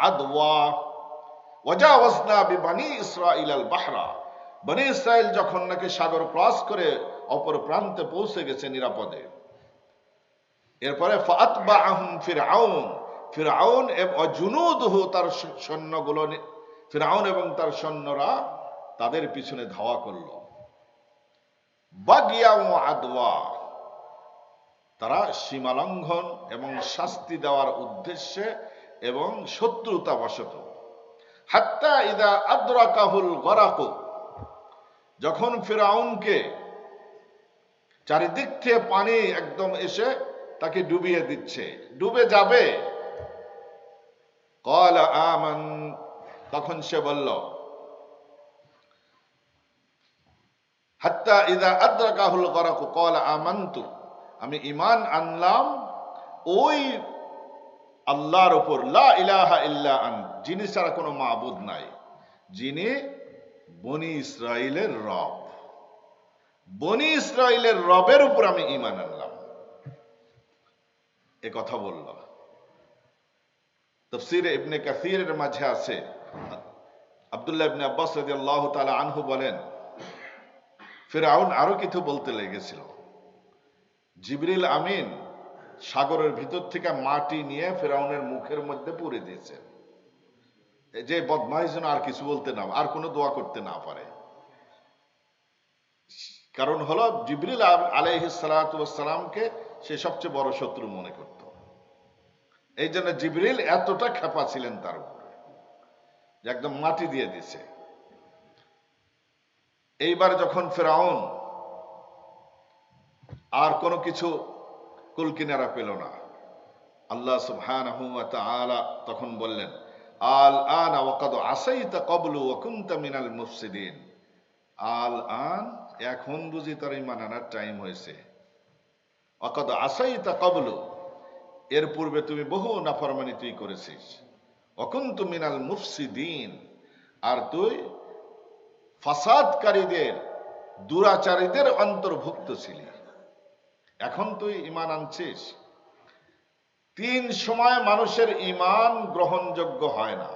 S1: আদওয়া ওয়াজাওয়াজনা বিবানি ইসরাঈলাল বাহরা। বনি ইসরাইল যখন নাকি সাগর ক্রস করে অপর প্রান্তে পৌঁছে গেছে নিরাপদে, এরপরে ফাআতবাআহুম ফিরআউন, ফিরআউন এবং জুনুদুহু, তার সৈন্যগুলো, ফিরআউন এবং তার সৈন্যরা তাদের পিছনে ধাওয়া করল। বাগিয়া ওয়া আদওয়া, তারা সীমালঙ্ঘন এবং শাস্তি দেওয়ার উদ্দেশ্যে এবং শত্রুতা বশত। হাত্তা ইদা আদরাকাহুল গরাক, যখন ফিরআউনকে চারিদিক থেকে পানি একদম এসে তাকে ডুবিয়ে দিচ্ছে, ডুবে যাবে, ক্বালা আমান, তখন সে বলল, হাত্তা ইযা আদরাকাহুল গরাক ক্বালা আমানতু, আমি ঈমান আনলাম ওই আল্লাহর উপর, লা ইলাহা ইল্লা আন, যিনি ছাড়া কোনো মাবুদ নাই, যিনি বনি ইসরাইলের রব। বনি ইসরাইলের রবের উপর আমি ঈমান আনলাম। এ কথা বলল। তাফসীরে ইবনে কাসীরের মাঝে আছে, আব্দুল্লাহ ইবনে আব্বাস রাদিয়াল্লাহু তাআলা আনহু বলেন, ফিরআউন আরো কিছু বলতে লেগেছিল। জিবরিল আমিন সাগরের ভিতর থেকে মাটি নিয়ে ফিরআউনের মুখের মধ্যে পুরে দিয়েছে, যে বদমাইশ যেন আর কিছু বলতে না, আর কোনো দোয়া করতে না পারে। কারণ হলো জিবরিল আলাইহিস সালাতু ওয়াস সালামকে সে সবচেয়ে বড় শত্রু মনে করত। এই জন্য জিবরিল এতটা ক্ষেপা ছিলেন তার উপরে, যে একদম মাটি দিয়ে দিছে। এইবার যখন ফিরআউন আর কোনো কিছু কুলকিনারা পেল না, আল্লাহ সুবহানাহু ওয়া তাআলা তখন বললেন, আল আনা ওয়া ক্বাদ আসাইতা ক্বাবলু ওয়া কুনতা মিনাল মুফসিদিন। আল আন, এখন বুঝি তোর ঈমান আনার টাইম হয়েছে। ওয়া ক্বাদ আসাইতা ক্বাবলু, এর পূর্বে তুমি বহু নাফরমানি তুই করেছিস। ওয়া কুনতু মিনাল মুফসিদিন, আর তুই ফাসাদকারীদের, দুরাচারীদের অন্তর্ভুক্ত ছিলি। এখন তুই ঈমান আনছিস। 3 সময় মানুষের ঈমান গ্রহণযোগ্য হয় না।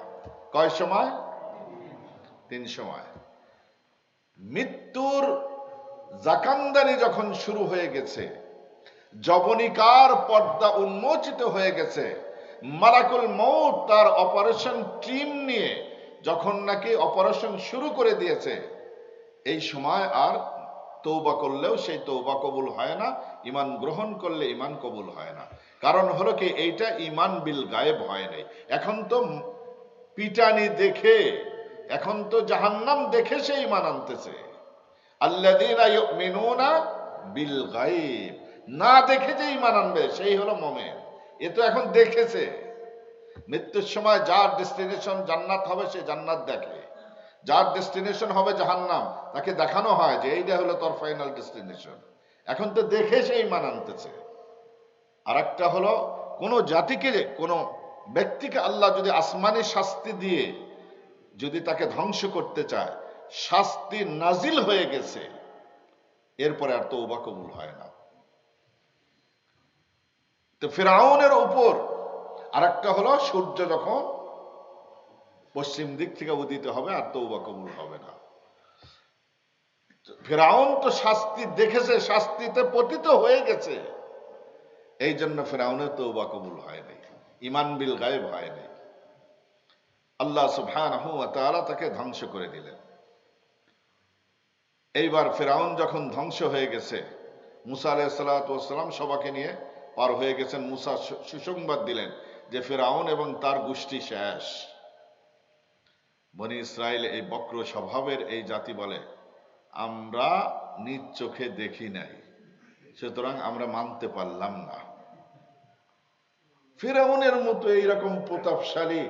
S1: কয় সময়? 3 সময়। মৃত্যুর জাকান্দানি যখন শুরু হয়ে গেছে, যবনিকার পর্দা উন্মোচিত হয়ে গেছে, মালাকুল মউত তার অপারেশন টিম নিয়ে যখন নাকি অপারেশন শুরু করে দিয়েছে, এই সময় আর তওবা করলেও সেই তওবা কবুল হয় না, ঈমান গ্রহণ করলে ঈমান কবুল হয় না। কারণ হলো কি, এইটা ঈমান বিল গায়েব হয় নাই। এখন তো পিটানি দেখে, এখন তো জাহান্নাম দেখে সে ঈমান আনতেছে। আল্লাযীনা ইউমিনুনা বিল গায়ব, না দেখে যে ঈমান আনবে সেই হলো মুমিন। এ তো এখন দেখেছে। মৃত্যুর সময় যার ডেস্টিনেশন জান্নাত হবে সে জান্নাত দেখে, যার ডেস্টিনেশন হবে জাহান্নাম তাকে দেখানো হয় যে এইটা হলো তোর ফাইনাল ডেস্টিনেশন। এখন তো দেখে সে ঈমান আনতেছে। আর একটা হলো, কোন জাতিকে, কোন ব্যক্তিকে আল্লাহ যদি আসমানি শাস্তি দিয়ে যদি তাকে ধ্বংস করতে চায়, শাস্তি নাজিল হয়ে গেছে, এরপরে আর তওবা কবুল হয় না। তো ফিরআউনের উপর আর একটা হলো, সূর্য যখন পশ্চিম দিক থেকে উদিত হবে আর তওবা কবুল হবে না। ফিরআউন তো শাস্তি দেখেছে, শাস্তিতে পতিত হয়ে গেছে, এই জন্য ফিরআউনের তওবা কবুল হয় নাই, ঈমান বিল গায়ব হয় নাই। আল্লাহ সুবহানাহু ওয়া তাআলা তাকে ধ্বংস করে দিলেন। এইবার ফিরআউন যখন ধ্বংস হয়ে গেছে, মুসা আলাইহিস সালাতু ওয়াস সালাম সবাইকে নিয়ে পার হয়ে গেছেন। মুসা সুসংবাদ দিলেন যে ফিরআউন এবং তার গোষ্ঠী শেষ। বনি ইসরাইল এই বক্র স্বভাবের এই জাতি বলে, আমরা নিজ চোখে দেখি নাই, সুতরাং আমরা মানতে পারলাম না। ফিরআউনের মতো এইরকম প্রতাপশালী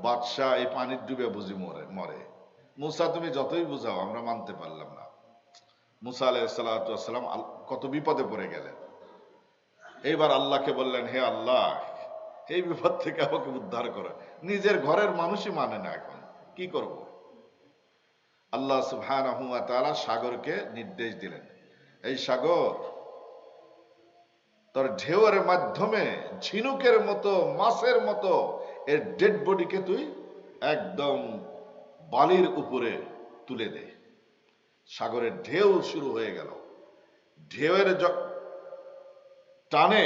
S1: বাদশাহ এই পানির ডুবে বুঝি মরে। মুসা তুমি যতই বুঝাও আমরা মানতে পারলাম না। মুসা আলাইহিস সালাম কত বিপদে পড়ে গেলেন। এইবার আল্লাহকে বললেন, হে আল্লাহ, এই বিপদ থেকে আমাকে উদ্ধার করো। নিজের ঘরের মানুষই মানে না, এখন কি করব? আল্লাহ সুবহানাহু ওয়া তাআলা সাগরকে নির্দেশ দিলেন, এই সাগর, তোর ঢেউয়ের মাধ্যমে ঝিনুকের মতো, মাছের মতো এর ডেড বডিকে তুই একদম বালির উপরে তুলে দে। সাগরের ঢেউ শুরু হয়ে গেল। ঢেউয়ের টানে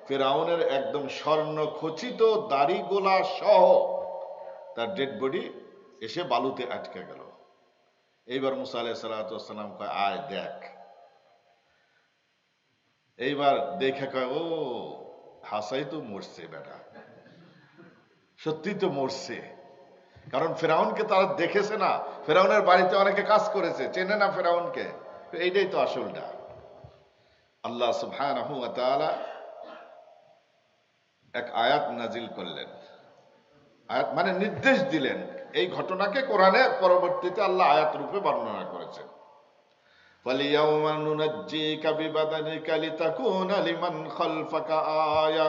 S1: ফিরআউনের একদম স্বর্ণ খচিত দাড়ি গোলা সহ তার ডেড বডি এসে বালুতে আটকে গেল। এইবার মুসা আলাইহিস সালাম কয়, আয় দেখ। এইবার দেখে কয়, ও হাসাই তো মরছে বেটা, সত্যি তো মরছে। কারণ ফেরাউনকে তারা দেখেছে না, ফেরাউনের বাড়িতে অনেকে কাজ করেছে, চেনে না ফেরাউনকে। এইটাই তো আসলটা। আল্লাহ সুবহানাহু ওয়া তাআলা এক আয়াত নাজিল করলেন, আয়াত মানে নির্দেশ দিলেন। এই ঘটনাকে কোরআনে পরবর্তীতে আল্লাহ আয়াত রূপে বর্ণনা করেছেন। فَالْيَوْمَ نُنَجِّيكَ بِبَدَنِكَ لِتَكُونَ لِمَنْ خَلْفَكَ آيَةً।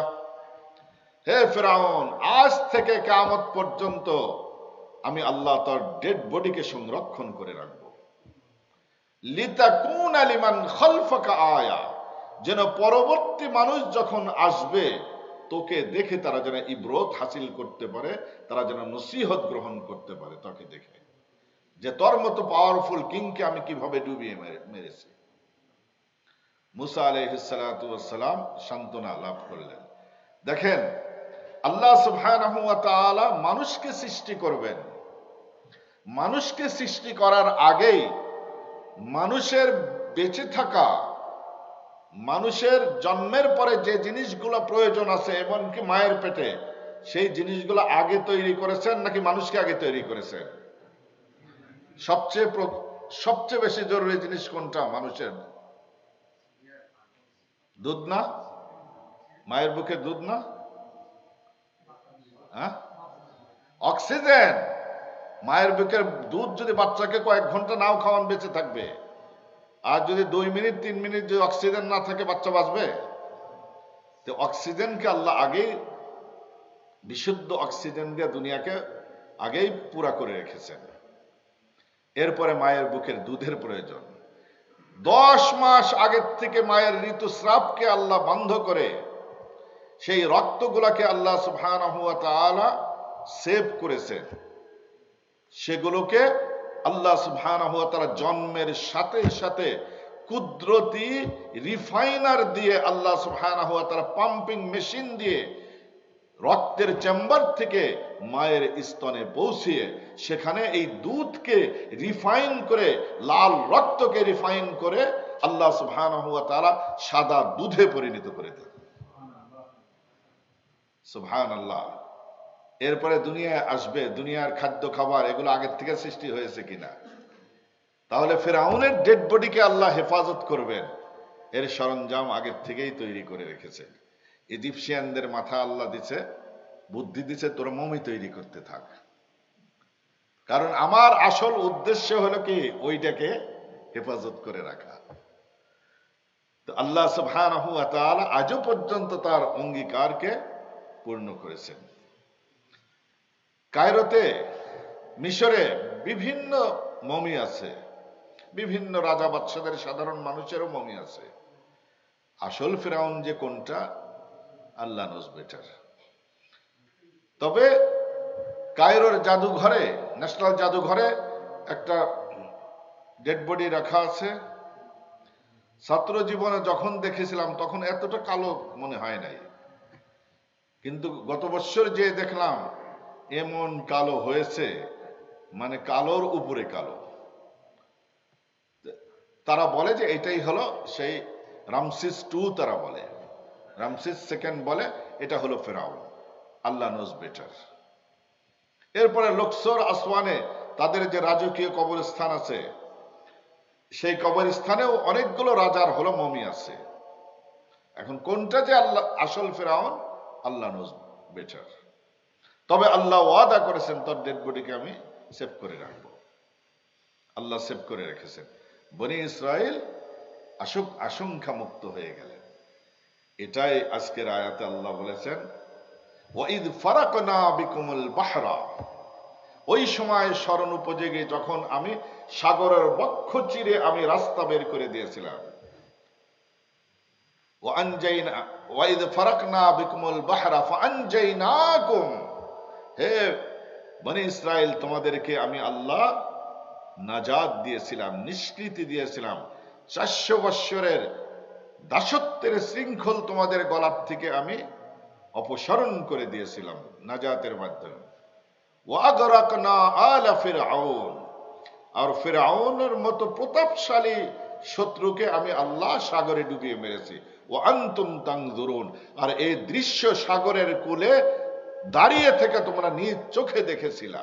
S1: হে ফিরআউন, আজ থেকে কিয়ামত পর্যন্ত আমি আল্লাহ তার ডেড বডিকে সংরক্ষণ করে রাখবো। লিতাকুনা লিমান খালফাকা আয়া, যেন পরবর্তী মানুষ যখন আসবে তোকে দেখে তারা যেন ইবরত হাসিল করতে পারে, তারা যেন নসিহত গ্রহণ করতে পারে তোকে দেখে, যে তোর মতো পাওয়ারফুল কিংকে আমি কিভাবে ডুবিয়ে মেরেছি। মুসা আলাইহিস সালাম সান্ত্বনা লাভ করলেন। দেখেন, আল্লাহ সুবহানাহু ওয়া তাআলা মানুষকে সৃষ্টি করবেন। মানুষকে সৃষ্টি করার আগেই মানুষের বেঁচে থাকা, মানুষের জন্মের পরে যে জিনিসগুলো প্রয়োজন আছে, এমনকি মায়ের পেটে, সেই জিনিসগুলো আগে তৈরি করেছেন নাকি মানুষকে আগে তৈরি করেছেন? সবচেয়ে বেশি জরুরি জিনিস কোনটা মানুষের? দুধ না? মায়ের বুকে দুধ না? হ্যাঁ, অক্সিজেন। মায়ের বুকের দুধ যদি বাচ্চাকে কয়েক ঘন্টা নাও খাওয়ান বেঁচে থাকবে, আর যদি 2 মিনিট 3 মিনিট যদি অক্সিজেন না থাকে বাচ্চা বাঁচবে? তো অক্সিজেনকে আল্লাহ আগেই বিশুদ্ধ অক্সিজেন দিয়ে দুনিয়াকে আগেই পুরা করে রেখেছেন। এরপরে মায়ের বুকের দুধের প্রয়োজন। 10 মাস আগের থেকে মায়ের ঋতুস্রাবকে আল্লাহ বন্ধ করে সেই রক্তগুলাকে আল্লাহ সুবহানাহু ওয়া তাআলা সেভ করেছেন। সেগুলোকে আল্লাহ সুবহানাহু ওয়া তাআলা জন্মের সাথে সাথে কুদরতি রিফাইনার দিয়ে, আল্লাহ সুবহানাহু ওয়া তাআলা পাম্পিং মেশিন দিয়ে রক্তের চেম্বার থেকে মায়ের স্তনে পৌঁছিয়ে সেখানে এই দুধকে রিফাইন করে, লাল রক্তকে রিফাইন করে আল্লাহ সুবহানাহু ওয়া তাআলা সাদা দুধে পরিণত করে দেন। সুবহানাল্লাহ। এরপরে দুনিয়ায় আসবে, দুনিয়ার খাদ্য খাবার এগুলো আগের থেকে সৃষ্টি হয়েছে কিনা? তাহলে ফিরআউনের ডেড বডিকে আল্লাহ হেফাজত করবেন, এর সরঞ্জাম আগের থেকেই তৈরি করে রেখেছেন। ইজিপশিয়ানদের মাথা আল্লাহ দিছে, বুদ্ধি দিছে, তোরা মমি তৈরি করতে থাক। কারণ আমার আসল উদ্দেশ্য হলো কি, ওইটাকে হেফাজত করে রাখা। তো আল্লাহ সুবহানাহু ওয়া তাআলা আজও পর্যন্ত তার অঙ্গীকারকে পূর্ণ করেছেন। কায়রোতে, মিশরে বিভিন্ন মমি আছে, বিভিন্ন রাজা বাদশাদের, সাধারণ মানুষেরও মমি আছে। আসল ফিরআউন যে কোনটা, আল্লাহ নোজ বেটার। তবে কায়রোর জাদুঘরে, ন্যাশনাল জাদুঘরে একটা ডেড বডি রাখা আছে। ছাত্র জীবনে যখন দেখেছিলাম তখন এতটা কালো মনে হয় নাই, কিন্তু গত বছর যে দেখলাম এমন কালো হয়েছে, মানে কালোর উপরে কালো। তারা বলে যে এটাই হলো সেই রামসিস 2, তারা বলে রামসিস 2 বলে এটা হলো ফেরাউন। আল্লাহ নোজ বেটার। এরপরে লুক্সর, আসওয়ানে তাদের যে রাজকীয় কবরস্থান আছে, সেই কবরস্থানেও অনেকগুলো রাজার হলো মমি আছে। এখন কোনটা যে আল্লাহ আসল ফেরাউন, আল্লাহ নোজ বেটার। তবে আল্লাহ ওয়াদা করেছেন তার ডেড বডিকে আমি সেভ করে রাখবো। আল্লাহ সেভ করে রেখেছেন। বনি ইসরাইল আশঙ্কা মুক্ত হয়ে গেলেন। এটাই আজকের আয়াতে আল্লাহ বলেছেন, ওয়াইদ ফারাকনা বিকুমুল বাহরা, ওই সময় স্মরণ উপযোগী যখন আমি সাগরের বক্ষ চিরে আমি রাস্তা বের করে দিয়েছিলাম। ওয়াইদ ফারাকনা বিকুমুল বাহরা ফাআনজাইনাকুম, হে বনি ইসরাইল তোমাদেরকে আমি আল্লাহ নাজাত দিয়েছিলাম, নিষ্কৃতি দিয়েছিলাম। 400 বৎসরের দাসত্বের শৃঙ্খল তোমাদের গলার থেকে আমি অপসারণ করে দিয়েছিলাম নাজাতের মাধ্যমে। ওয়াগরাকনা আলা ফিরআউন, আর ফিরআউনের মতো প্রতাপশালী শত্রুকে আমি আল্লাহ সাগরে ডুবিয়ে মেরেছি। ওয়া আনতুম তানজুরুন, আর এই দৃশ্য সাগরের কূলে দাঁড়িয়ে থেকে তোমরা নিজ চোখে দেখেছিলা।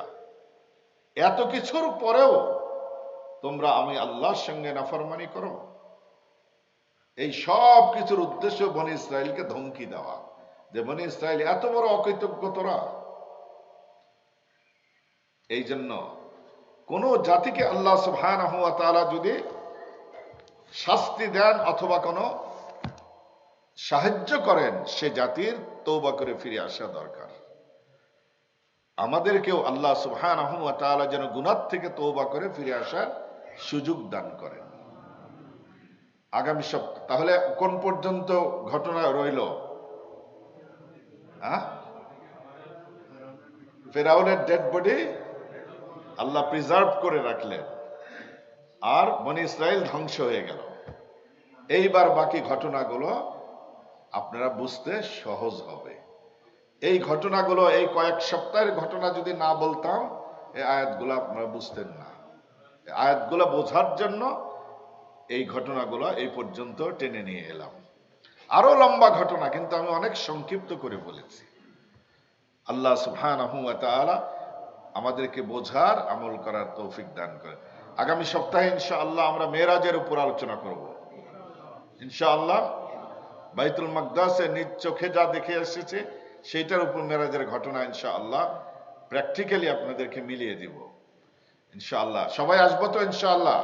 S1: এত কিছুর পরেও তোমরা আমি আল্লাহর সঙ্গে নাফরমানি করো। এই সব কিছুর উদ্দেশ্য বনি ইসরাইলকে ধমকি দেওয়া, যে বনি ইসরাইল এত বড় অকৃতজ্ঞ তোরা। এই জন্য কোন জাতিকে আল্লাহ সুবহানাহু ওয়া তাআলা যদি শাস্তি দেন অথবা কোনো সাহায্য করেন, সে জাতির তওবা করে ফিরে আসা দরকার। আমাদেরকেও আল্লাহ সুবহানাহু ওয়া তাআলা যেন গুনাহ থেকে তওবা করে ফিরে আসার সুযোগ দান করেন। আগামী সপ্তাহ তাহলে কোন পর্যন্ত ঘটনা রইল? ফেরাউনের ডেড বডি আল্লাহ প্রিজার্ভ করে রাখলেন, আর বনি ইসরাইল ধ্বংস হয়ে গেল। এইবার বাকি ঘটনাগুলো আপনারা বুঝতে সহজ হবে। এই ঘটনাগুলো, এই কয়েক সপ্তাহের ঘটনা যদি না বলতাম, এই আয়াতগুলো আপনারা বুঝতেন না। আয়াতগুলো বোঝার জন্য এই ঘটনাগুলো এই পর্যন্ত টেনে নিয়ে এলাম। আরো লম্বা ঘটনা, কিন্তু আমি অনেক সংক্ষিপ্ত করে বলেছি। আল্লাহ সুবহানাহু ওয়া তাআলা আমাদেরকে বোঝার, আমল করার তৌফিক দান করেন। আগামী সপ্তাহে ইনশাআল্লাহ আমরা মেরাজের উপর আলোচনা করব। ইনশাআল্লাহ বাইতুল মাকদাসে নিজ চোখে যা দেখে এসেছে সেইটার উপর মেরাজের ঘটনা ইনশাআল্লাহ প্র্যাকটিক্যালি আপনাদেরকে মিলিয়ে দিব ইনশাআল্লাহ। সবাই আসবো তো ইনশাআল্লাহ?